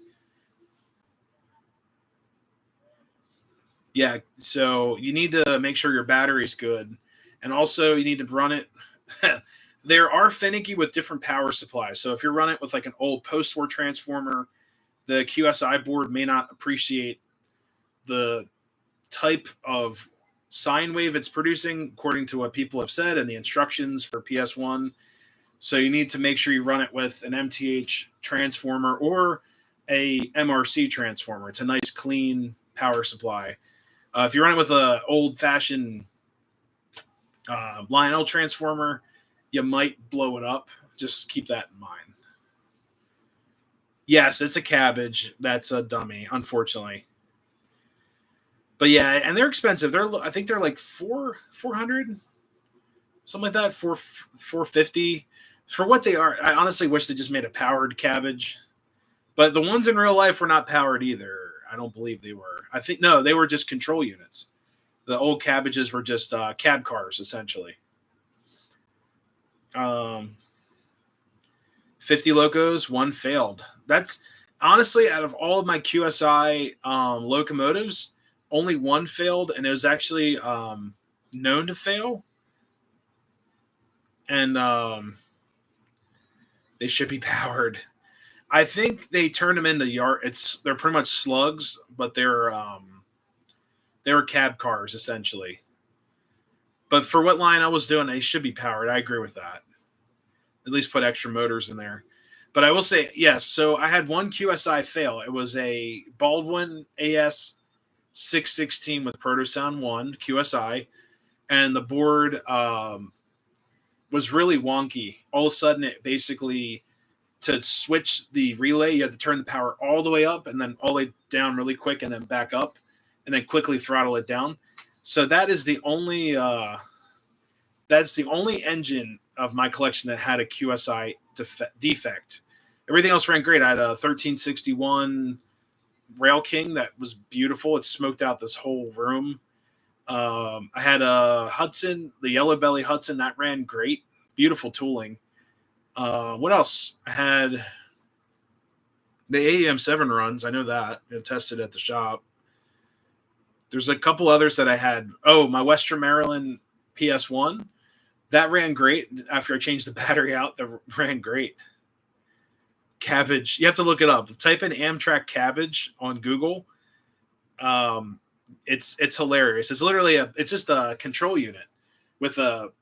Yeah, so you need to make sure your battery's good. And also you need to run it. They are finicky with different power supplies. So if you're running it with like an old post-war transformer, the QSI board may not appreciate the type of sine wave it's producing, according to what people have said and the instructions for PS1. So you need to make sure you run it with an MTH transformer or a MRC transformer. It's a nice, clean power supply. If you run it with an old-fashioned Lionel transformer, you might blow it up. Just keep that in mind. Yes, it's a Cabbage. That's a dummy, unfortunately. But yeah, and they're expensive. I think they're like 400, something like that. 450 for what they are. I honestly wish they just made a powered Cabbage, but the ones in real life were not powered either. I don't believe they were. I think no, they were just control units. The old Cabbages were just cab cars essentially. 50 locos, one failed. That's honestly out of all of my QSI locomotives, only one failed, and it was actually known to fail. And they should be powered. I think they turned them into yard. They're pretty much slugs, but they're cab cars essentially. But for what Lionel was doing, they should be powered. I agree with that. At least put extra motors in there. But I will say, yes, so I had one QSI fail. It was a Baldwin AS 616 with ProtoSound 1 QSI, and the board was really wonky. All of a sudden, it basically, to switch the relay, you had to turn the power all the way up and then all the way down really quick and then back up and then quickly throttle it down. So that is the only engine of my collection that had a QSI defect. Everything else ran great. I had a 1361 Rail King that was beautiful. It smoked out this whole room. I had a Hudson, the Yellow Belly Hudson, that ran great. Beautiful tooling. What else? I had the AEM7 runs. I know that. I tested at the shop. There's a couple others that I had. Oh, my Western Maryland PS1. That ran great. After I changed the battery out, that ran great. Cabbage. You have to look it up. Type in Amtrak Cabbage on Google. It's hilarious. It's literally it's just a control unit with a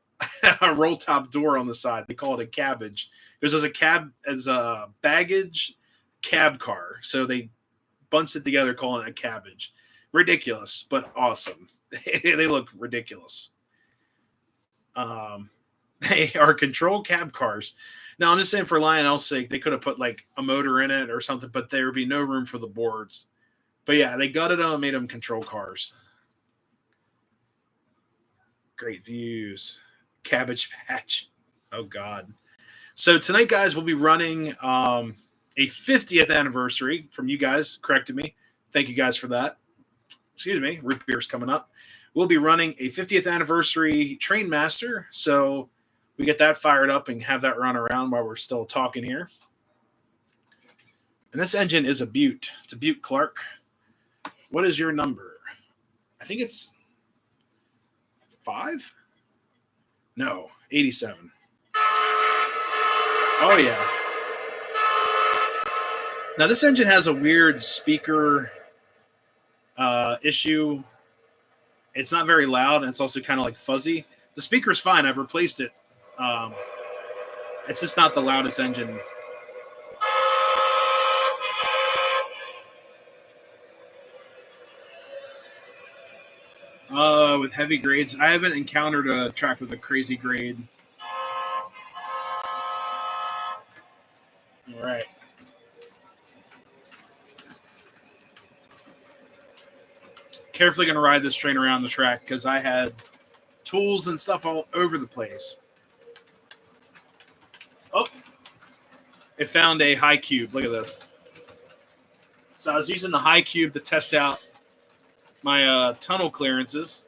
a roll top door on the side. They call it a cabbage because there's a baggage cab car. So they bunched it together calling it a cabbage. Ridiculous, but awesome. They look ridiculous. They are control cab cars. Now I'm just saying for Lionel's sake, they could have put like a motor in it or something, but there would be no room for the boards. But yeah, they gutted them and made them control cars. Great views. Cabbage Patch. Oh, God. So tonight, guys, we'll be running a 50th anniversary from you guys. Corrected me. Thank you guys for that. Excuse me. Root beer's coming up. We'll be running a 50th anniversary Train Master. So we get that fired up and have that run around while we're still talking here. And this engine is a Butte. It's a Butte Clark. What is your number? I think it's 5? No, 87. Oh, yeah. Now, this engine has a weird speaker issue. It's not very loud, and it's also kind of like fuzzy. The speaker's fine. I've replaced it. It's just not the loudest engine. With heavy grades, I haven't encountered a track with a crazy grade. All right. Carefully going to ride this train around the track because I had tools and stuff all over the place. Oh, it found a high cube. Look at this. So I was using the high cube to test out my tunnel clearances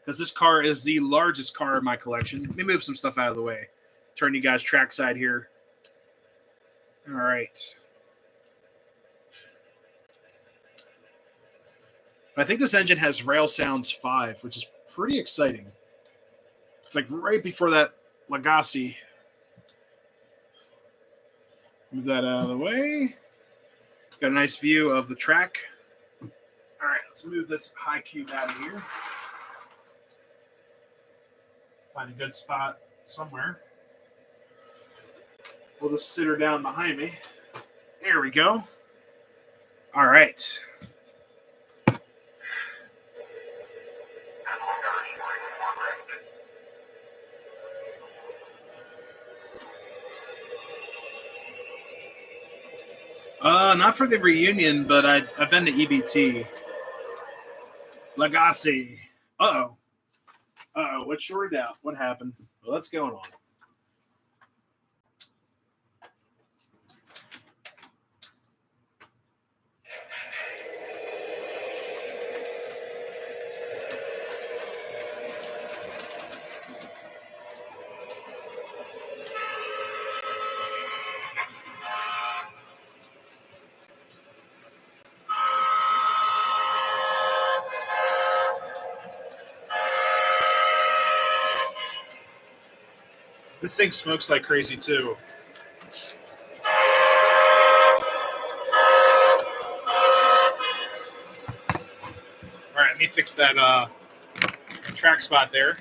because this car is the largest car in my collection. Let me move some stuff out of the way. Turn you guys trackside here. All right. I think this engine has Rail Sounds 5, which is pretty exciting. It's like right before that Legacy. Move that out of the way. Got a nice view of the track. All right, let's move this high cube out of here. Find a good spot somewhere. We'll just sit her down behind me. There we go. All right. Not for the reunion, but I've been to EBT. Legacy. Uh-oh. What's shorted out? What happened? Well, what's going on? This thing smokes like crazy, too. All right, let me fix that track spot there.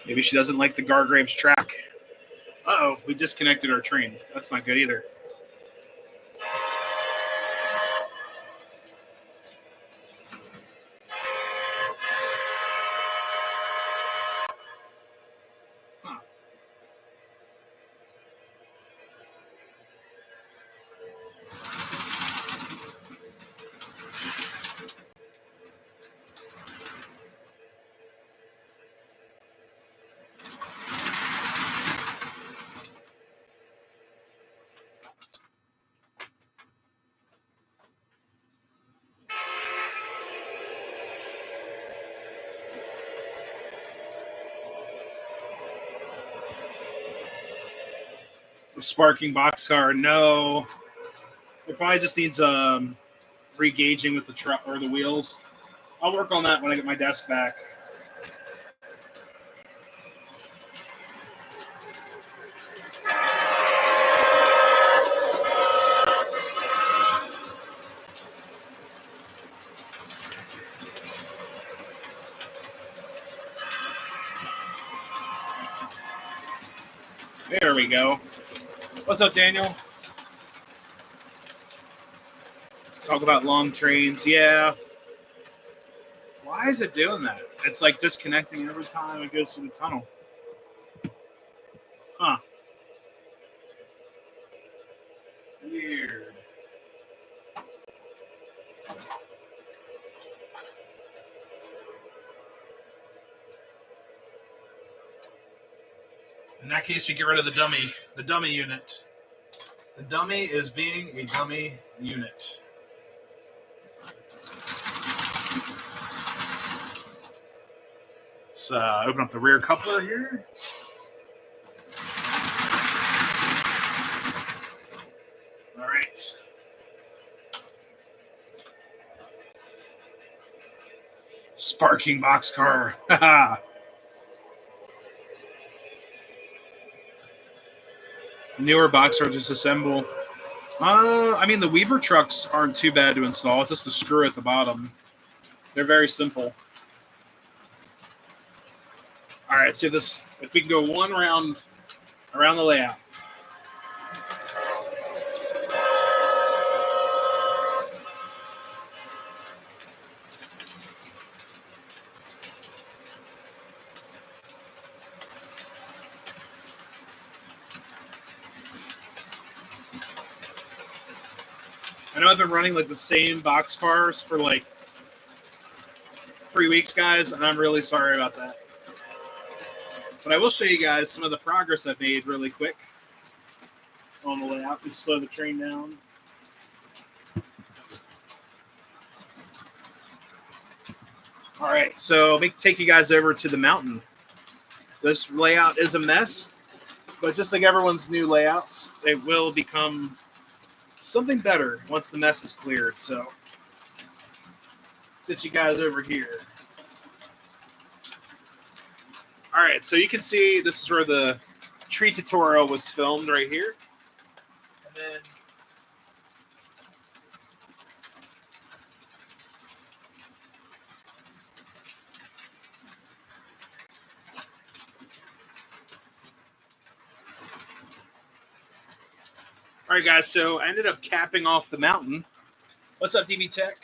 Maybe she doesn't like the Gargraves track. Uh-oh, we disconnected our train. That's not good either. The sparking boxcar, no. It probably just needs re-gauging with the truck or the wheels. I'll work on that when I get my desk back. There we go. What's up, Daniel? Talk about long trains. Yeah. Why is it doing that? It's like disconnecting every time it goes through the tunnel. Huh. Weird. In that case, we get rid of the dummy. The dummy unit. The dummy is being a dummy unit. Let's open up the rear coupler here. All right. Sparking boxcar. Haha. Newer boxcar disassemble. I mean, the Weaver trucks aren't too bad to install. It's just the screw at the bottom. They're very simple. All right, see this. If we can go one round around the layout. I know I've been running like the same boxcars for like 3 weeks, guys, and I'm really sorry about that. But I will show you guys some of the progress I've made really quick on the layout. Just slow the train down. All right, so let me take you guys over to the mountain. This layout is a mess, but just like everyone's new layouts, it will become something better once the mess is cleared. So, sit you guys over here. All right, so you can see this is where the tree tutorial was filmed right here. And then all right, guys, so I ended up capping off the mountain. What's up, DB Tech?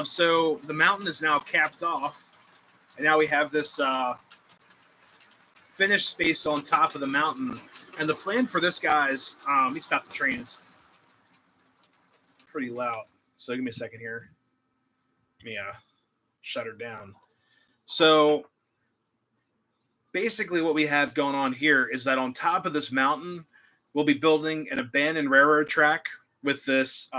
So the mountain is now capped off. And now we have this finished space on top of the mountain. And the plan for this, guys, let me stop the train. It's pretty loud. So give me a second here. Let me shut her down. So basically what we have going on here is that on top of this mountain, we'll be building an abandoned railroad track with this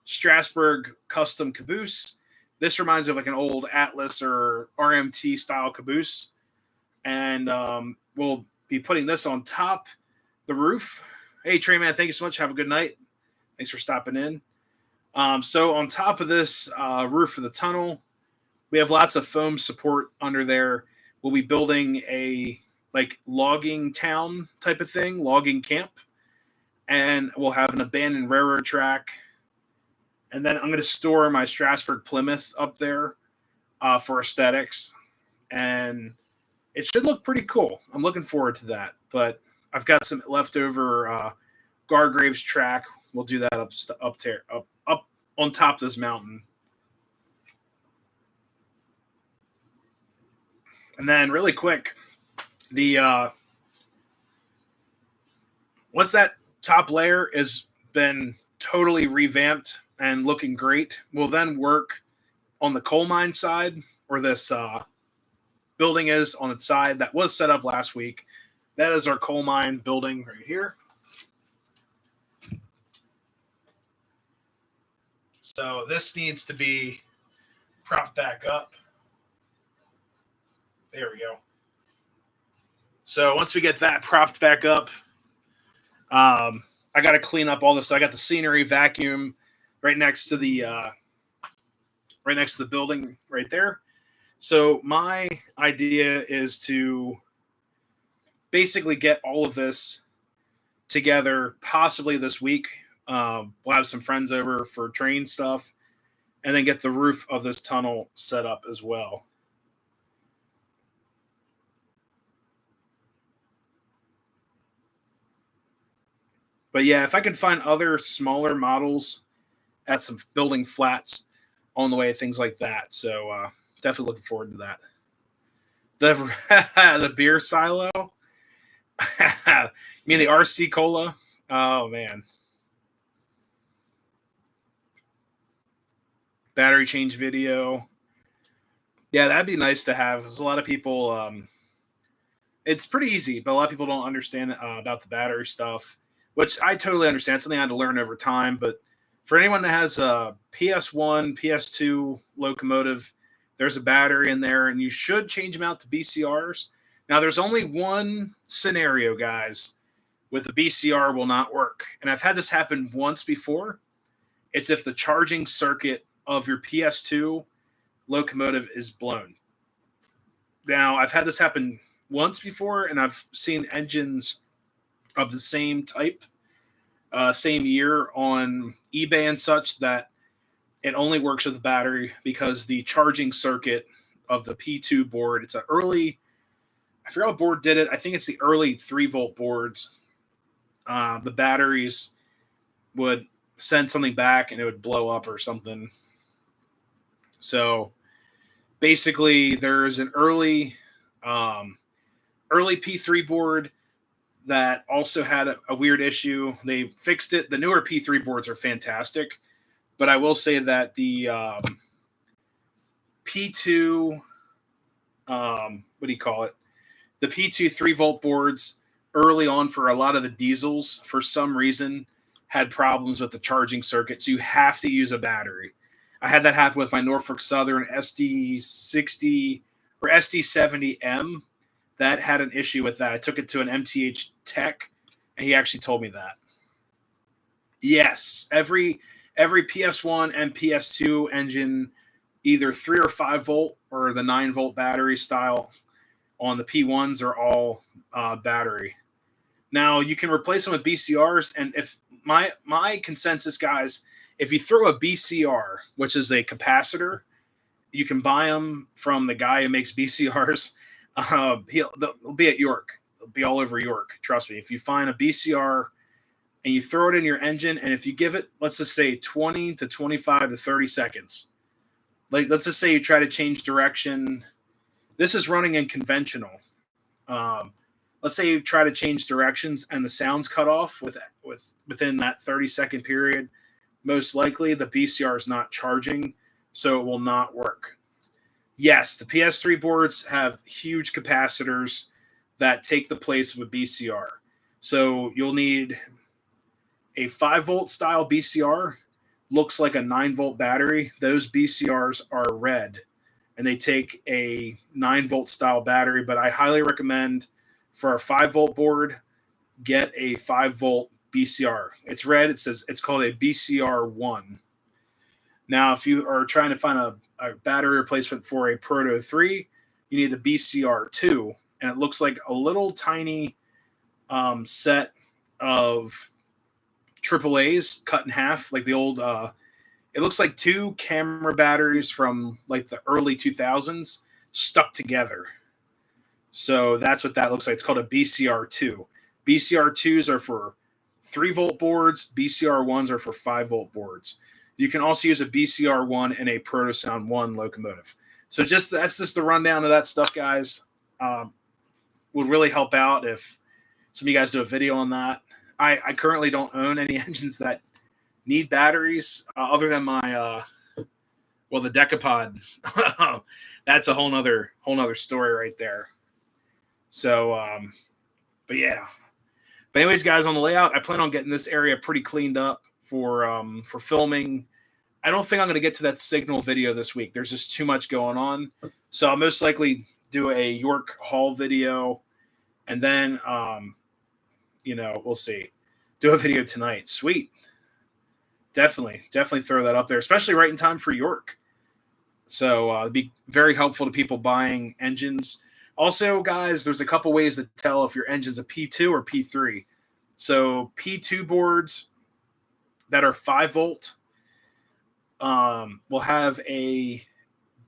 Strasbourg custom caboose. This reminds me of like an old Atlas or RMT style caboose. And we'll be putting this on top the roof. Hey, Trayman, thank you so much. Have a good night. Thanks for stopping in. So on top of this roof of the tunnel, we have lots of foam support under there. We'll be building a like logging town type of thing, logging camp. And we'll have an abandoned railroad track. And then I'm going to store my Strasbourg Plymouth up there for aesthetics. And it should look pretty cool. I'm looking forward to that. But I've got some leftover Gargraves track. We'll do that up on top of this mountain. And then really quick, the once that top layer has been totally revamped and looking great, we'll then work on the coal mine side where this building is on its side that was set up last week. That is our coal mine building right here. So this needs to be propped back up. There we go. So once we get that propped back up, I got to clean up all this. So I got the scenery vacuum right next to the building right there. So my idea is to basically get all of this together possibly this week. We'll have some friends over for train stuff, and then get the roof of this tunnel set up as well. But yeah, if I can find other smaller models at some building flats on the way, things like that. So definitely looking forward to that. The the beer silo. You mean the RC cola? Oh man, battery change video. Yeah, that'd be nice to have. Because a lot of people, it's pretty easy, but a lot of people don't understand about the battery stuff, which I totally understand. It's something I had to learn over time. But for anyone that has a PS1, PS2 locomotive, there's a battery in there, and you should change them out to BCRs. Now, there's only one scenario, guys, with the BCR will not work. And I've had this happen once before. It's if the charging circuit of your PS2 locomotive is blown. Now, I've had this happen once before, and I've seen engines of the same type, same year on eBay and such, that it only works with the battery because the charging circuit of the P2 board, it's an early, I forgot what board did it. I think it's the early 3-volt boards. The batteries would send something back and it would blow up or something. So basically, there's an early P3 board that also had a weird issue. They fixed it. The newer P3 boards are fantastic, but I will say that the P2, what do you call it? The P2 3-volt boards early on for a lot of the diesels, for some reason, had problems with the charging circuit. So you have to use a battery. I had that happen with my Norfolk Southern SD60 or SD70M. That had an issue with that. I took it to an MTH tech, and he actually told me that. Yes, every PS1 and PS2 engine, either 3 or 5 volt or the 9-volt battery style on the P1s are all battery. Now you can replace them with BCRs, and if my consensus, guys, if you throw a BCR, which is a capacitor, you can buy them from the guy who makes BCRs. They'll be at York. They'll be all over York. Trust me. If you find a BCR and you throw it in your engine, and if you give it, let's just say 20 to 25 to 30 seconds, like let's just say you try to change direction. This is running in conventional. Let's say you try to change directions and the sound's cut off within that 30-second period. Most likely the BCR is not charging, so it will not work. Yes, the PS3 boards have huge capacitors that take the place of a BCR. So you'll need a 5-volt style BCR, looks like a 9-volt battery. Those BCRs are red, and they take a 9-volt style battery, but I highly recommend for a 5-volt board, get a 5-volt BCR. It's red. It says it's called a BCR1. Now, if you are trying to find a battery replacement for a Proto 3, you need a BCR2, and it looks like a little tiny set of AAAs cut in half, like the old. It looks like 2 camera batteries from like the early 2000s stuck together. So that's what that looks like. It's called a BCR2. BCR2s are for 3-volt boards. BCR1s are for 5-volt boards. You can also use a BCR1 in a Protosound 1 locomotive. So that's just the rundown of that stuff, guys. Would really help out if some of you guys do a video on that. I currently don't own any engines that need batteries other than my the Decapod. That's a whole nother story right there. So but yeah. But anyways, guys, on the layout, I plan on getting this area pretty cleaned up for filming. I don't think I'm going to get to that signal video this week. There's just too much going on. So I'll most likely do a York Hall video, and then we'll see. do a video tonight. Sweet. Definitely throw that up there, especially right in time for York. So it'd be very helpful to people buying engines. Also, guys, there's a couple ways to tell if your engine's a P2 or P3. So P2 boards that are 5 volt will have a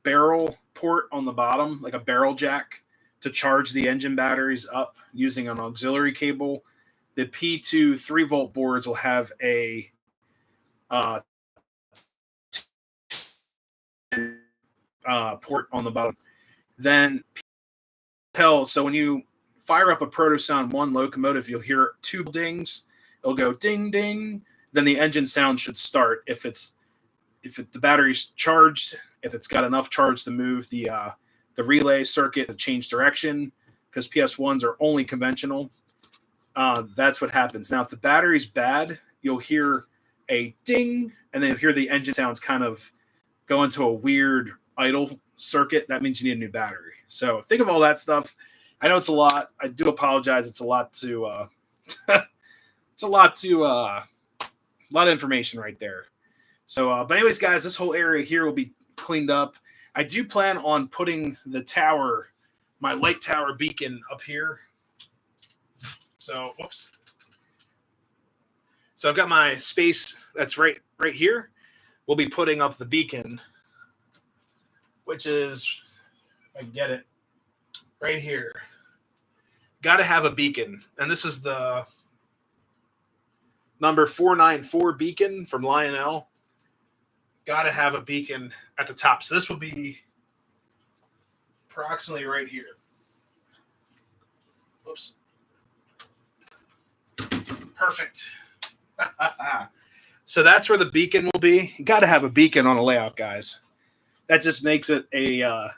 barrel port on the bottom, like a barrel jack, to charge the engine batteries up using an auxiliary cable. The P2 3 volt boards will have a port on the bottom. Then so when you fire up a Protosound 1 locomotive, you'll hear 2 dings. It'll go ding ding. Then the engine sound should start if the battery's charged, if it's got enough charge to move the relay circuit to change direction, because PS1s are only conventional. That's what happens. Now, if the battery's bad, you'll hear a ding, and then you'll hear the engine sounds kind of go into a weird idle circuit. That means you need a new battery. So think of all that stuff. I know it's a lot. I do apologize. It's a lot to it's a lot of information right there. So, but anyways, guys, this whole area here will be cleaned up. I do plan on putting the tower, my light tower beacon up here. So, whoops. So I've got my space that's right here. We'll be putting up the beacon, which is, if I can get it, right here. Got to have a beacon. And this is the number 494 beacon from Lionel. Got to have a beacon at the top. So this will be approximately right here. Oops. Perfect. So that's where the beacon will be. You got to have a beacon on a layout, guys. That just makes it a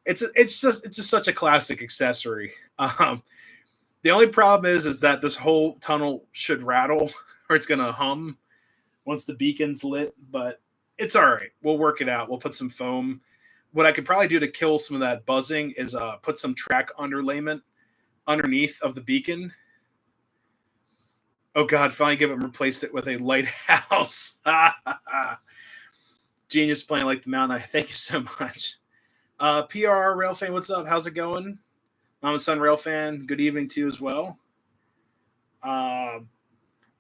it's just such a classic accessory. The only problem is that this whole tunnel should rattle, or it's gonna hum once the beacon's lit, but it's all right. We'll work it out. We'll put some foam. What I could probably do to kill some of that buzzing is put some track underlayment underneath of the beacon. Oh God, finally replaced it with a lighthouse. Genius playing like the mountain. Thank you so much. PRR Railfan, what's up? How's it going? Mom and Son Railfan, good evening to you as well. But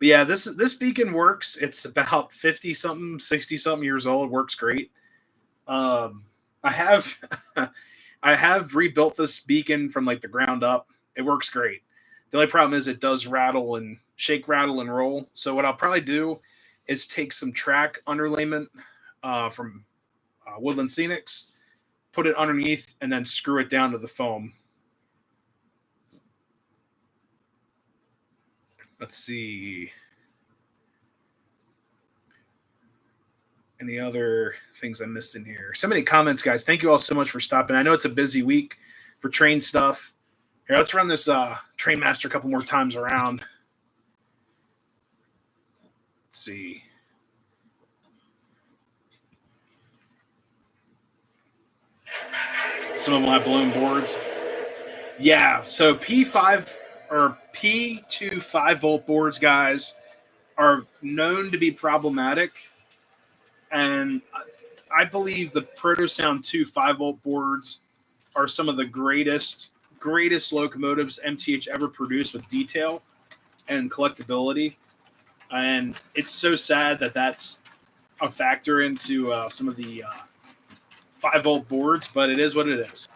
yeah, this beacon works. It's about 50-something, 60-something years old. Works great. I have I have rebuilt this beacon from like the ground up. It works great. The only problem is it does rattle and shake, rattle, and roll. So what I'll probably do is take some track underlayment from Woodland Scenics, put it underneath, and then screw it down to the foam. Let's see. Any other things I missed in here? So many comments, guys. Thank you all so much for stopping. I know it's a busy week for train stuff. Here, let's run this Train Master a couple more times around. Let's see. Some of them will have balloon boards. Yeah, so P5 or P2 5-volt boards, guys, are known to be problematic. And I believe the Protosound 2 5-volt boards are some of the greatest locomotives MTH ever produced with detail and collectability. And it's so sad that that's a factor into some of the 5-volt boards, but it is what it is.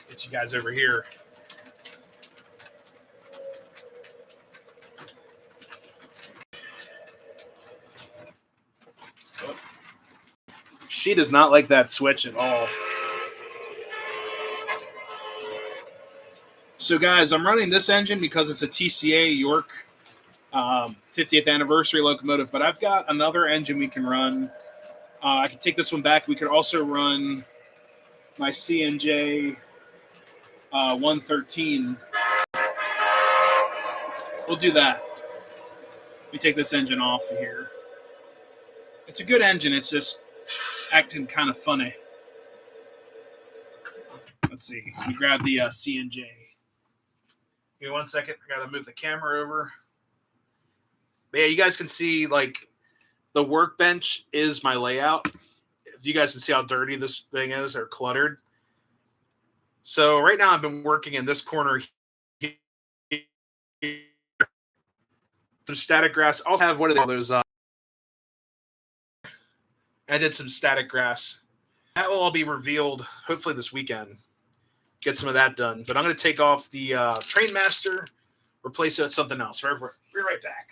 Get you guys over here. She does not like that switch at all. So, guys, I'm running this engine because it's a TCA York 50th anniversary locomotive, but I've got another engine we can run. I can take this one back. We could also run my CNJ 113. We'll do that. Let me take this engine off of here. It's a good engine. It's just acting kind of funny. Let's see. Let me grab the C&J. Give me 1 second. I got to move the camera over. But yeah, you guys can see like the workbench is my layout. If you guys can see how dirty this thing is or cluttered. So right now I've been working in this corner here. Some static grass. I also have what are those? I did some static grass. That will all be revealed hopefully this weekend. Get some of that done. But I'm going to take off the Train Master, replace it with something else. We're right back.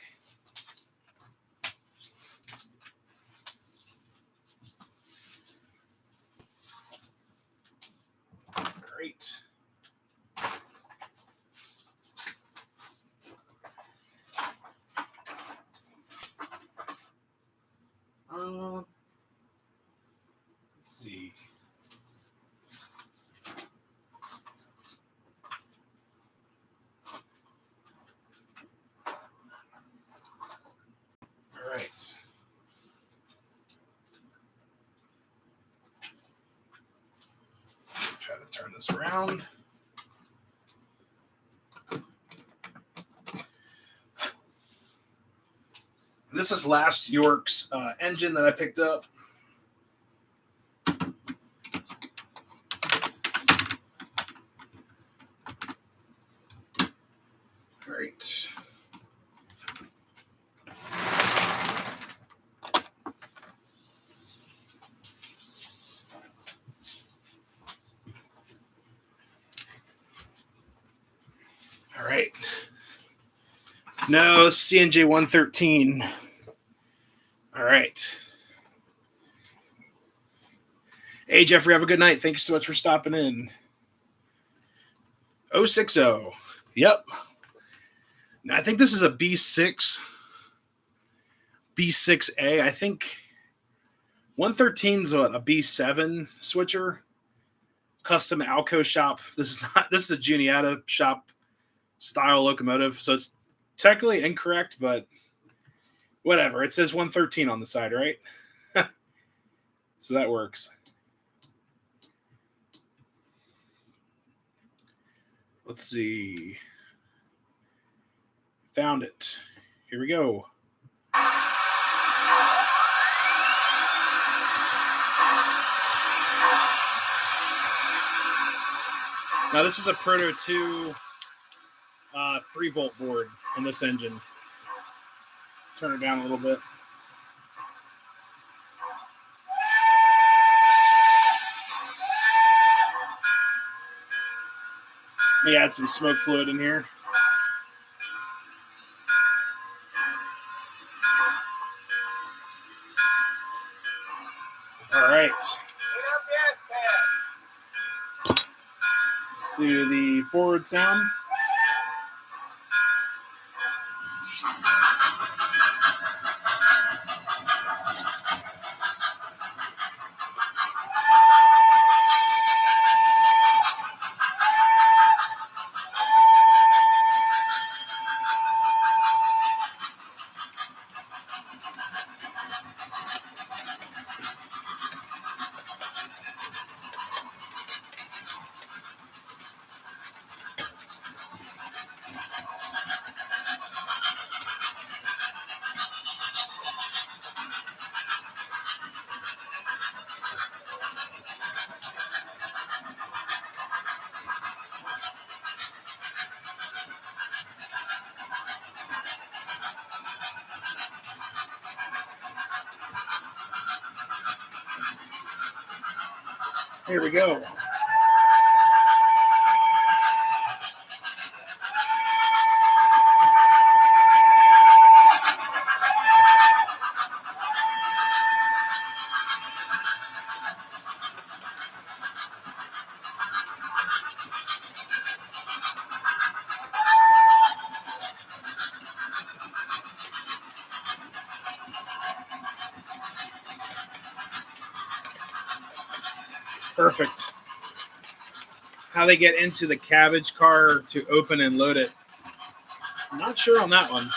Great. Let's see. All right. Try to turn this around. This is last York's engine that I picked up. Great. All right. No, C&J 113. All right. Hey, Jeffrey, have a good night. Thank you so much for stopping in. 060. Yep. Now, I think this is a B6. B6A. I think 113 is a B7 switcher. Custom Alco shop. This is a Juniata shop style locomotive. So it's technically incorrect, but whatever. It says 113 on the side, right? So that works. Let's see. Found it. Here we go. Now this is a Proto 2 3-volt board in this engine. Turn it down a little bit. Let me add some smoke fluid in here. All right. Let's do the forward sound. Here we go. Perfect. How they get into the cabbage car to open and load it. I'm not sure on that one.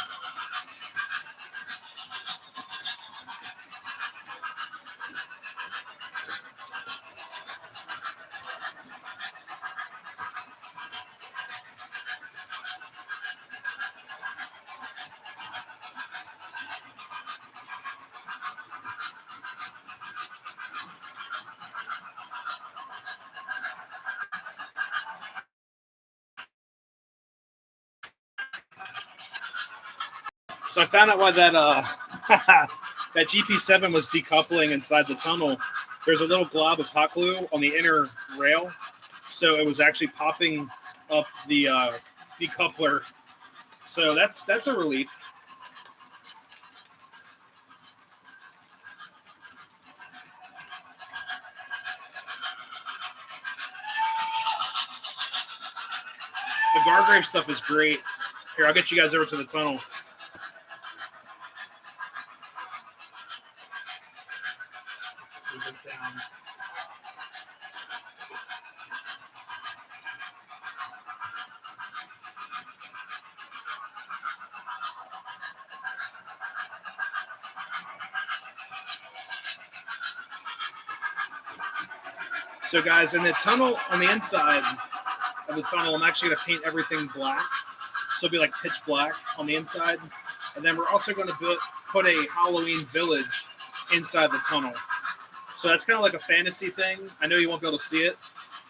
So I found out why that that GP7 was decoupling inside the tunnel. There's a little glob of hot glue on the inner rail, so it was actually popping up the decoupler. So that's a relief. The Gargrave stuff is great. Here, I'll get you guys over to the tunnel. Move this down. So, guys, in the tunnel, on the inside of the tunnel, I'm actually going to paint everything black. So it'll be like pitch black on the inside. And then we're also going to put a Halloween village inside the tunnel. So that's kind of like a fantasy thing. I know you won't be able to see it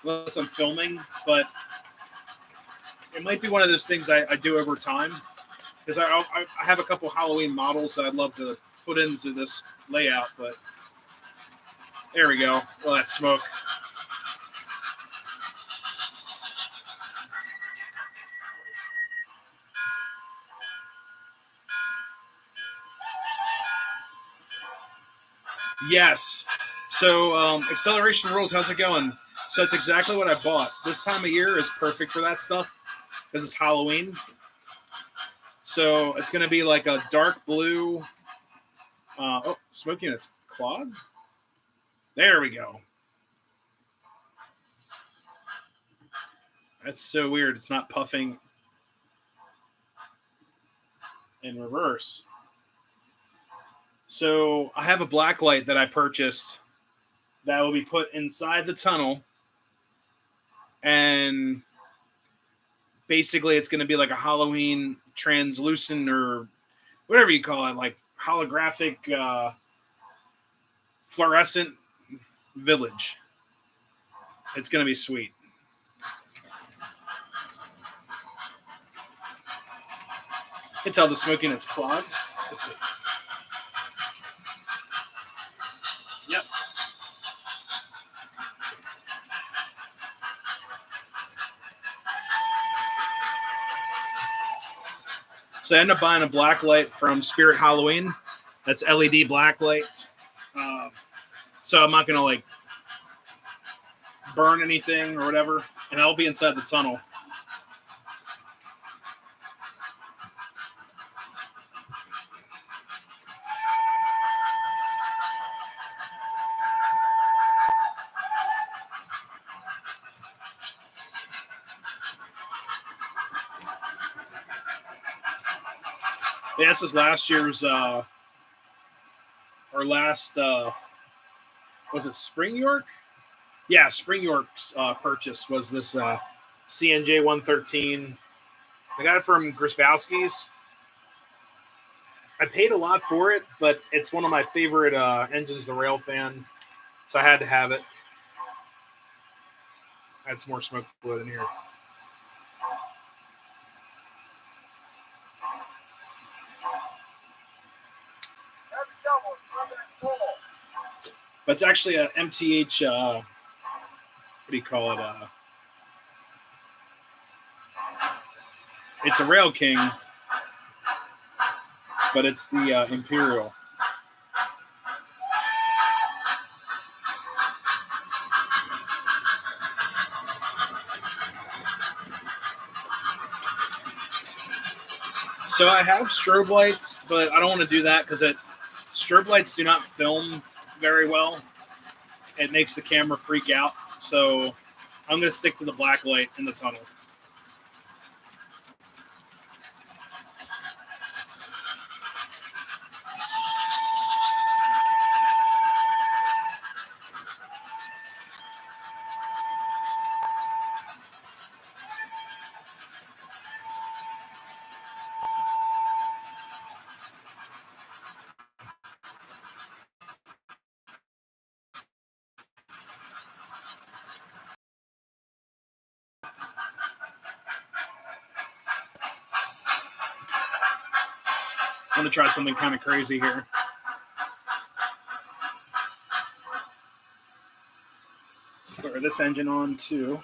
unless I'm filming, but it might be one of those things I do over time. Because I have a couple Halloween models that I'd love to put into this layout, but there we go. All that smoke. Yes. So acceleration rules, how's it going? So that's exactly what I bought. This time of year is perfect for that stuff because it's Halloween. So it's going to be like a dark blue. Oh, smoke unit's clogged. There we go. That's so weird. It's not puffing in reverse. So I have a black light that I purchased that will be put inside the tunnel. And basically it's going to be like a Halloween translucent or whatever you call it, like holographic fluorescent village. It's going to be sweet. You can tell the smoking it's clogged. Let's see. Yep. So I ended up buying a black light from Spirit Halloween. That's LED black light. So I'm not going to like burn anything or whatever. And I'll be inside the tunnel. Yeah, this was last year's, or last, was it Spring York? Yeah, Spring York's purchase was this CNJ 113. I got it from Grabowski's. I paid a lot for it, but it's one of my favorite engines, the rail fan, so I had to have it. I had some more smoke fluid in here. But it's actually a MTH, what do you call it? It's a Rail King, but it's the Imperial. So I have strobe lights, but I don't want to do that because strobe lights do not film very well. It makes the camera freak out. So I'm going to stick to the black light in the tunnel. I'm going to try something kind of crazy here. Let's throw this engine on too.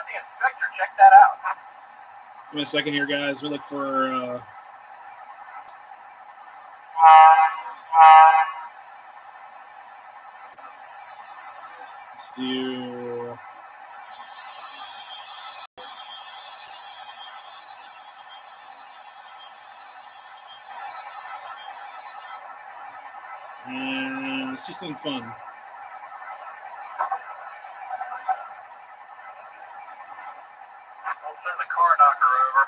The inspector, check that out. Give me a second here, guys. We look for. Let's do. And let's do something fun. We'll send the car knocker over.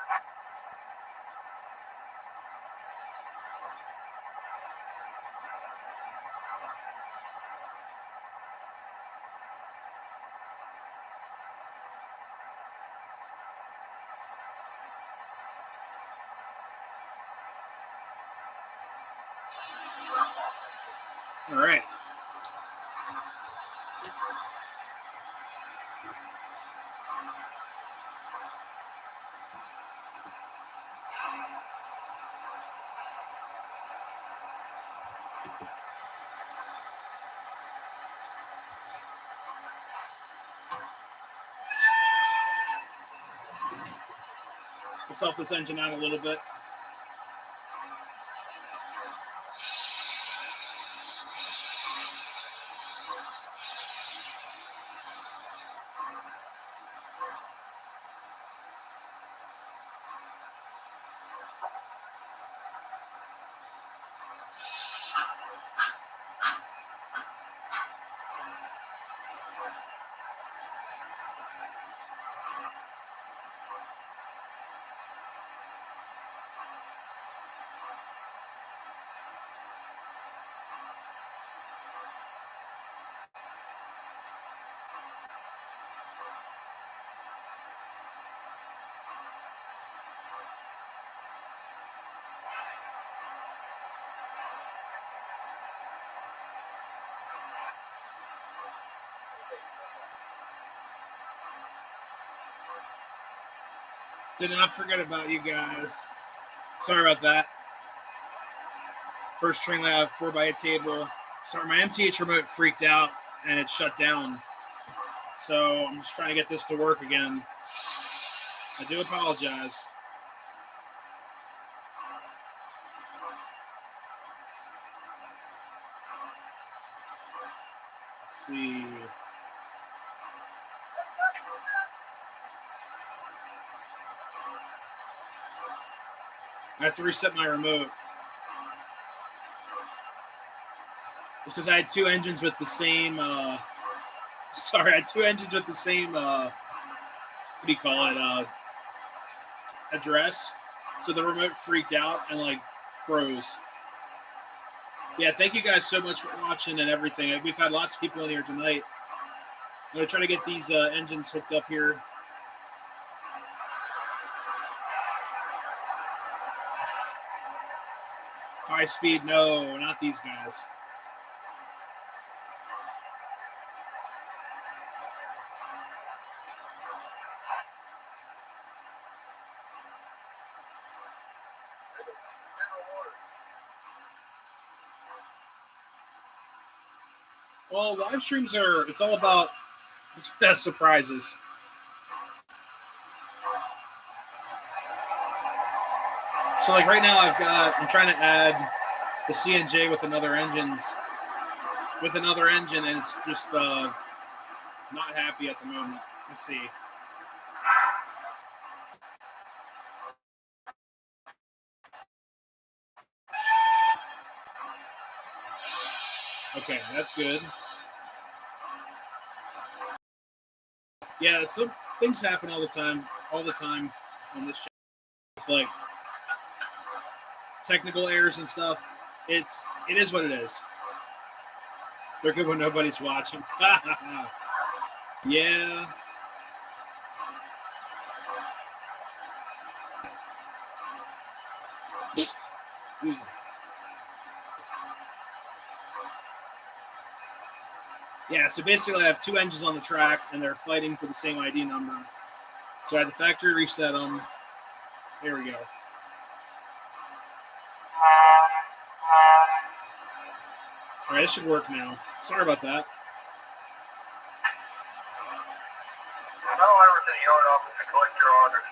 All right. Let's help this engine out a little bit. Did not forget about you guys. Sorry about that. First string lab, 4x8 table. Sorry, my MTH remote freaked out and it shut down. So I'm just trying to get this to work again. I do apologize. Let's see. I have to reset my remote. Just because I had two engines with the same, I had two engines with the same, what do you call it, address. So the remote freaked out and, like, froze. Yeah, thank you guys so much for watching and everything. We've had lots of people in here tonight. I'm going to try to get these engines hooked up here. High speed, no, not these guys. Well, live streams it's all about surprises. So, like, right now I'm trying to add the CNJ with another engine, and it's just not happy at the moment. Let's see. Okay, that's good. Yeah, some things happen all the time on this channel. Like, technical errors and stuff. It is what it is. They're good when nobody's watching. Yeah. Excuse me. Yeah, so basically I have two engines on the track, and they're fighting for the same ID number. So I had the factory reset them. Here we go. All right, this should work now. Sorry about that. Go over to the yard office and collect your orders.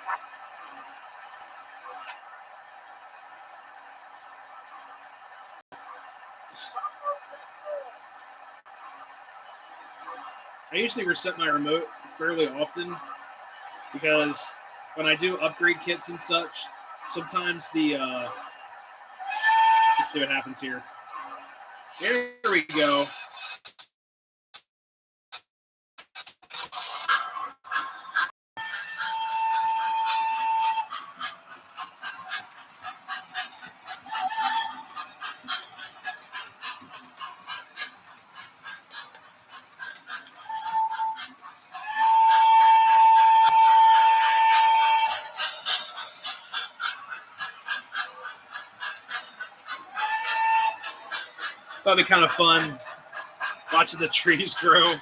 I usually reset my remote fairly often because when I do upgrade kits and such, sometimes the let's see what happens here. There we go. Thought it'd be kind of fun watching the trees grow.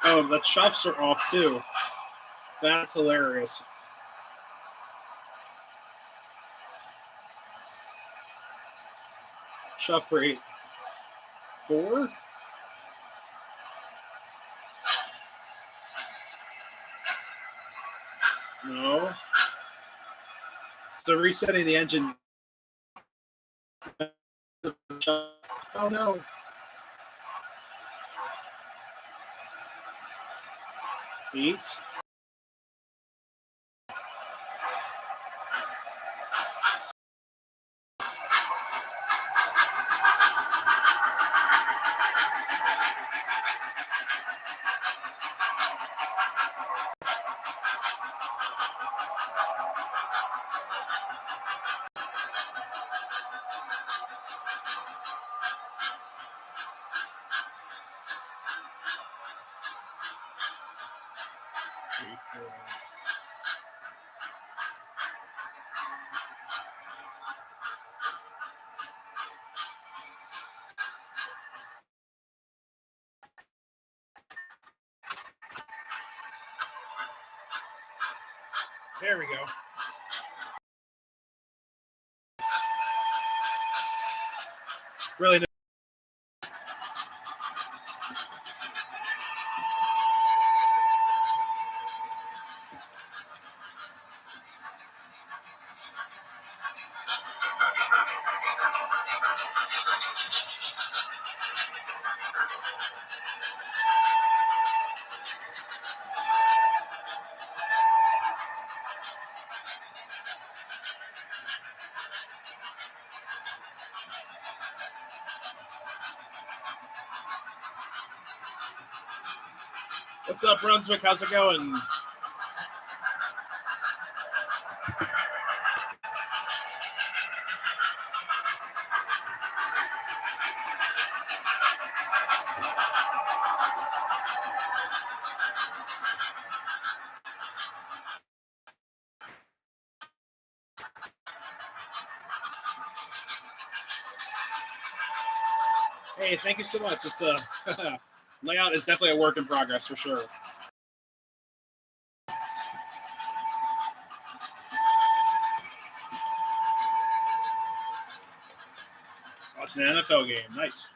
Oh, the chuffs are off too. That's hilarious. Chuff rate 4. No. So resetting the engine. Oh no. Eight. There we go. Really. What's up, Brunswick? How's it going? Hey, thank you so much. It's a layout is definitely a work in progress for sure. Watching an NFL game. Nice.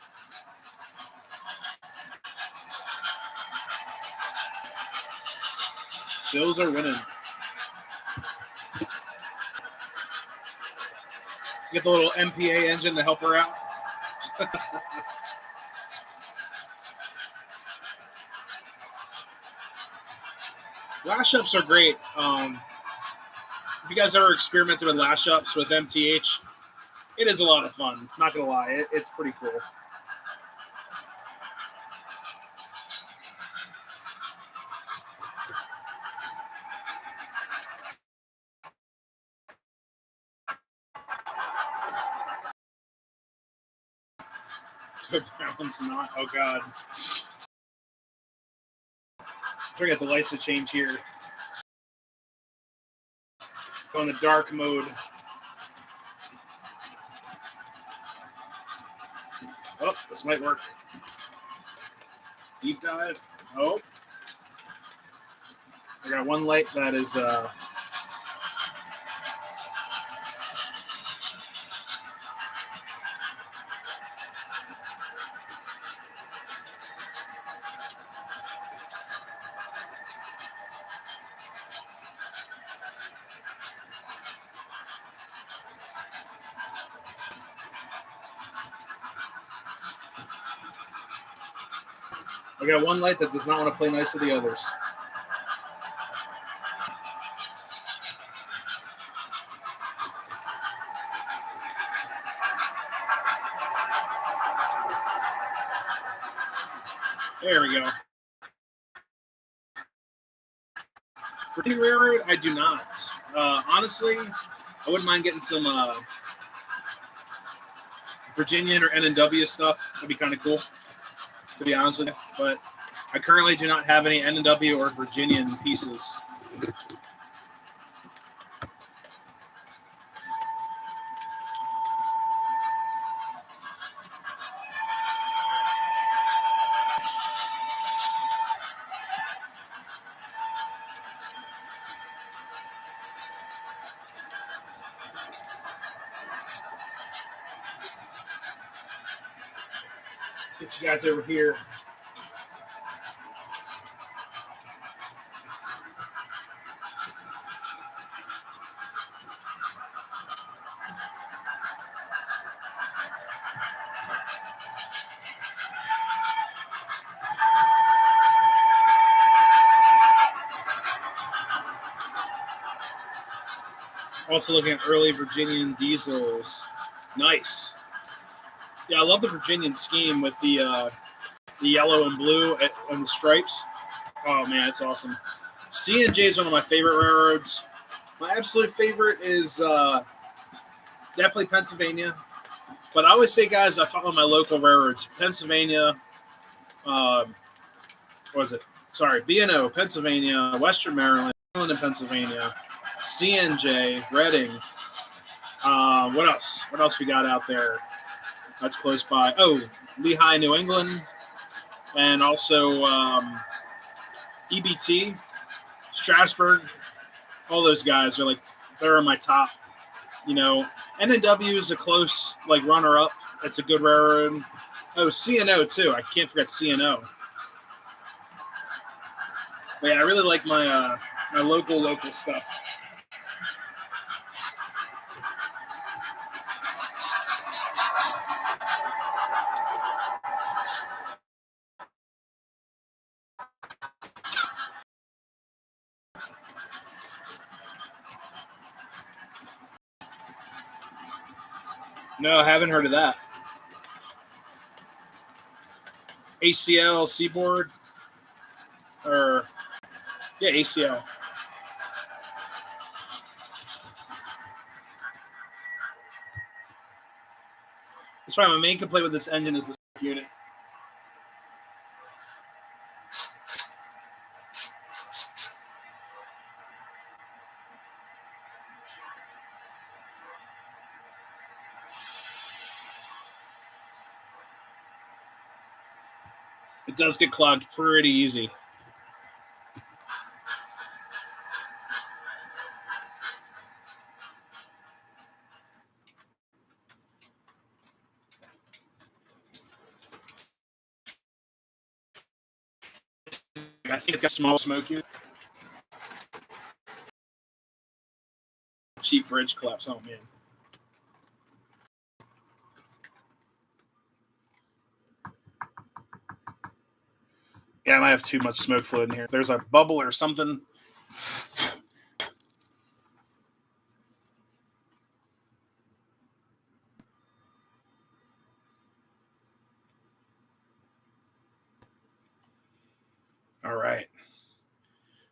Bills are winning. Get the little MPA engine to help her out. Lash ups are great. If you guys ever experimented with lash ups with MTH, It is a lot of fun. Not gonna lie, it's pretty cool. That one's not. Oh god. I'm trying to get the lights to change here. Go in the dark mode. Oh, this might work. Deep dive. Oh. I got one light that is I got one light that does not want to play nice with the others. There we go. For the railroad, I do not. Honestly, I wouldn't mind getting some Virginian or N&W stuff. That'd be kind of cool, to be honest with you. But I currently do not have any N&W or Virginian pieces. Get you guys over here. Also looking at early Virginian diesels. Nice. Yeah, I love the Virginian scheme with the yellow and blue and the stripes. Oh, man, it's awesome. C&J is one of my favorite railroads. My absolute favorite is definitely Pennsylvania. But I always say, guys, I follow my local railroads. Pennsylvania, what was it? Sorry, B&O, Pennsylvania, Western Maryland, Maryland and Pennsylvania, C&J, Reading. What else? What else we got out there that's close by? Oh, Lehigh, New England. And also EBT, Strasburg. All those guys are they're in my top. You know, N&W is a close runner-up. It's a good railroad. Oh, C&O too. I can't forget C&O. But yeah, I really like my my local stuff. No, I haven't heard of that. ACL, Seaboard, or yeah, ACL. That's probably my main complaint with this engine is the unit. It does get clogged pretty easy. I think it's got small smoke unit. Cheap bridge collapse. Oh, man. Yeah, I might have too much smoke fluid in here. There's a bubble or something. All right.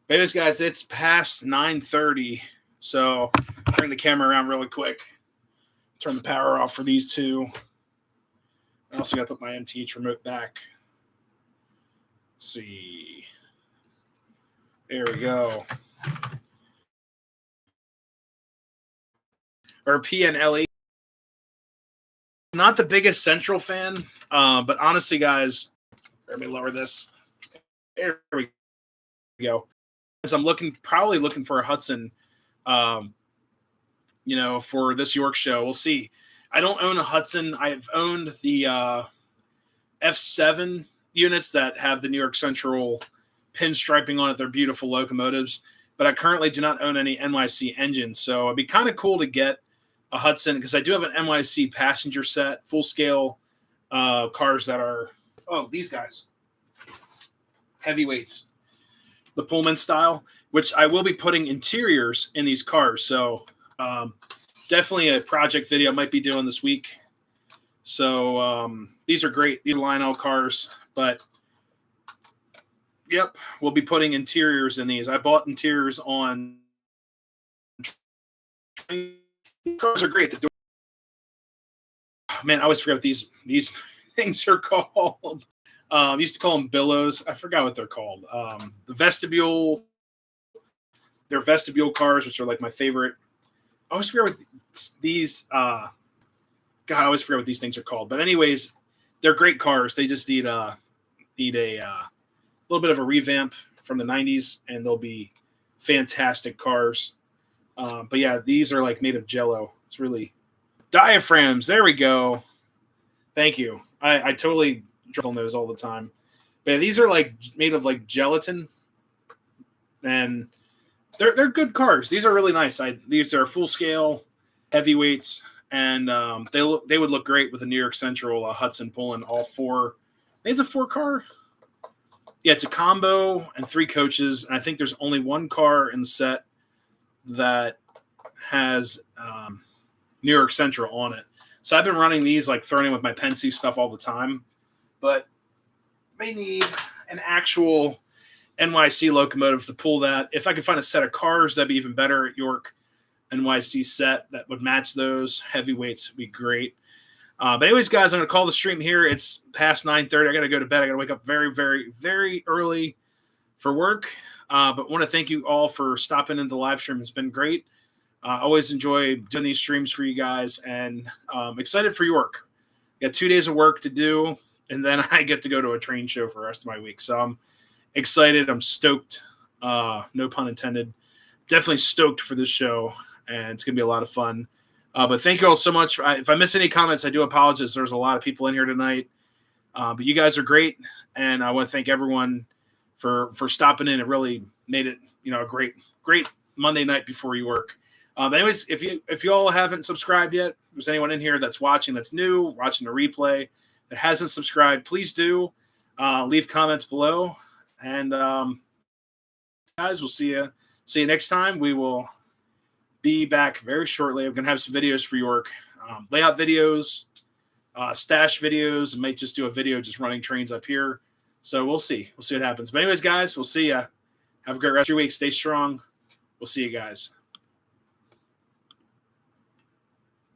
Anyways, guys, it's past 9:30, so bring the camera around really quick. Turn the power off for these two. I also got to put my MTH remote back. Let's see. There we go. Or PNLE. Not the biggest Central fan, but honestly, guys, let me lower this. There we go. As I'm probably looking for a Hudson, for this York show. We'll see. I don't own a Hudson. I've owned the F7 units that have the New York Central pinstriping on it. They're beautiful locomotives, but I currently do not own any NYC engines. So it'd be kind of cool to get a Hudson because I do have an NYC passenger set, full scale cars that are, these guys, heavyweights, the Pullman style, which I will be putting interiors in these cars. So definitely a project video I might be doing this week. So these are great. These are Lionel cars, but yep, we'll be putting interiors in these. I bought interiors on. Cars are great. Man, I always forget what these things are called. I used to call them billows. I forgot what they're called. The vestibule. They're vestibule cars, which are like my favorite. I always forget what these. God, I always forget what these things are called. But anyways, they're great cars. They just need a little bit of a revamp from the '90s, and they'll be fantastic cars. But yeah, these are like made of Jello. It's really diaphragms. There we go. Thank you. I totally drill on those all the time. But yeah, these are like made of like gelatin, and they're good cars. These are really nice. These are full scale heavyweights, and they would look great with a New York Central Hudson pulling all four. I think it's a 4-car. Yeah, it's a combo and 3 coaches. And I think there's only 1 car in the set that has New York Central on it. So I've been running these, like throwing in with my Pensy stuff all the time. But may need an actual NYC locomotive to pull that. If I could find a set of cars, that'd be even better at York NYC set that would match those heavyweights would be great. But anyways, guys, I'm going to call the stream here. It's past 9:30. I got to go to bed. I got to wake up very, very, very early for work. But want to thank you all for stopping into the live stream. It's been great. Always enjoy doing these streams for you guys, and excited for York. Got 2 days of work to do, and then I get to go to a train show for the rest of my week. So I'm excited. I'm stoked. No pun intended. Definitely stoked for this show, and it's going to be a lot of fun. But thank you all so much. If I miss any comments, I do apologize. There's a lot of people in here tonight. But you guys are great, and I want to thank everyone for stopping in. It really made it, a great Monday night before you work. But anyways, if you all haven't subscribed yet, if there's anyone in here that's watching that's new, watching the replay that hasn't subscribed, please do leave comments below. And guys, we'll see you next time. We will be back very shortly. I'm gonna have some videos for York, layout videos, stash videos. I might just do a video just running trains up here. So we'll see what happens. But anyways, guys, we'll see ya. Have a great rest of your week. Stay strong. We'll see you guys.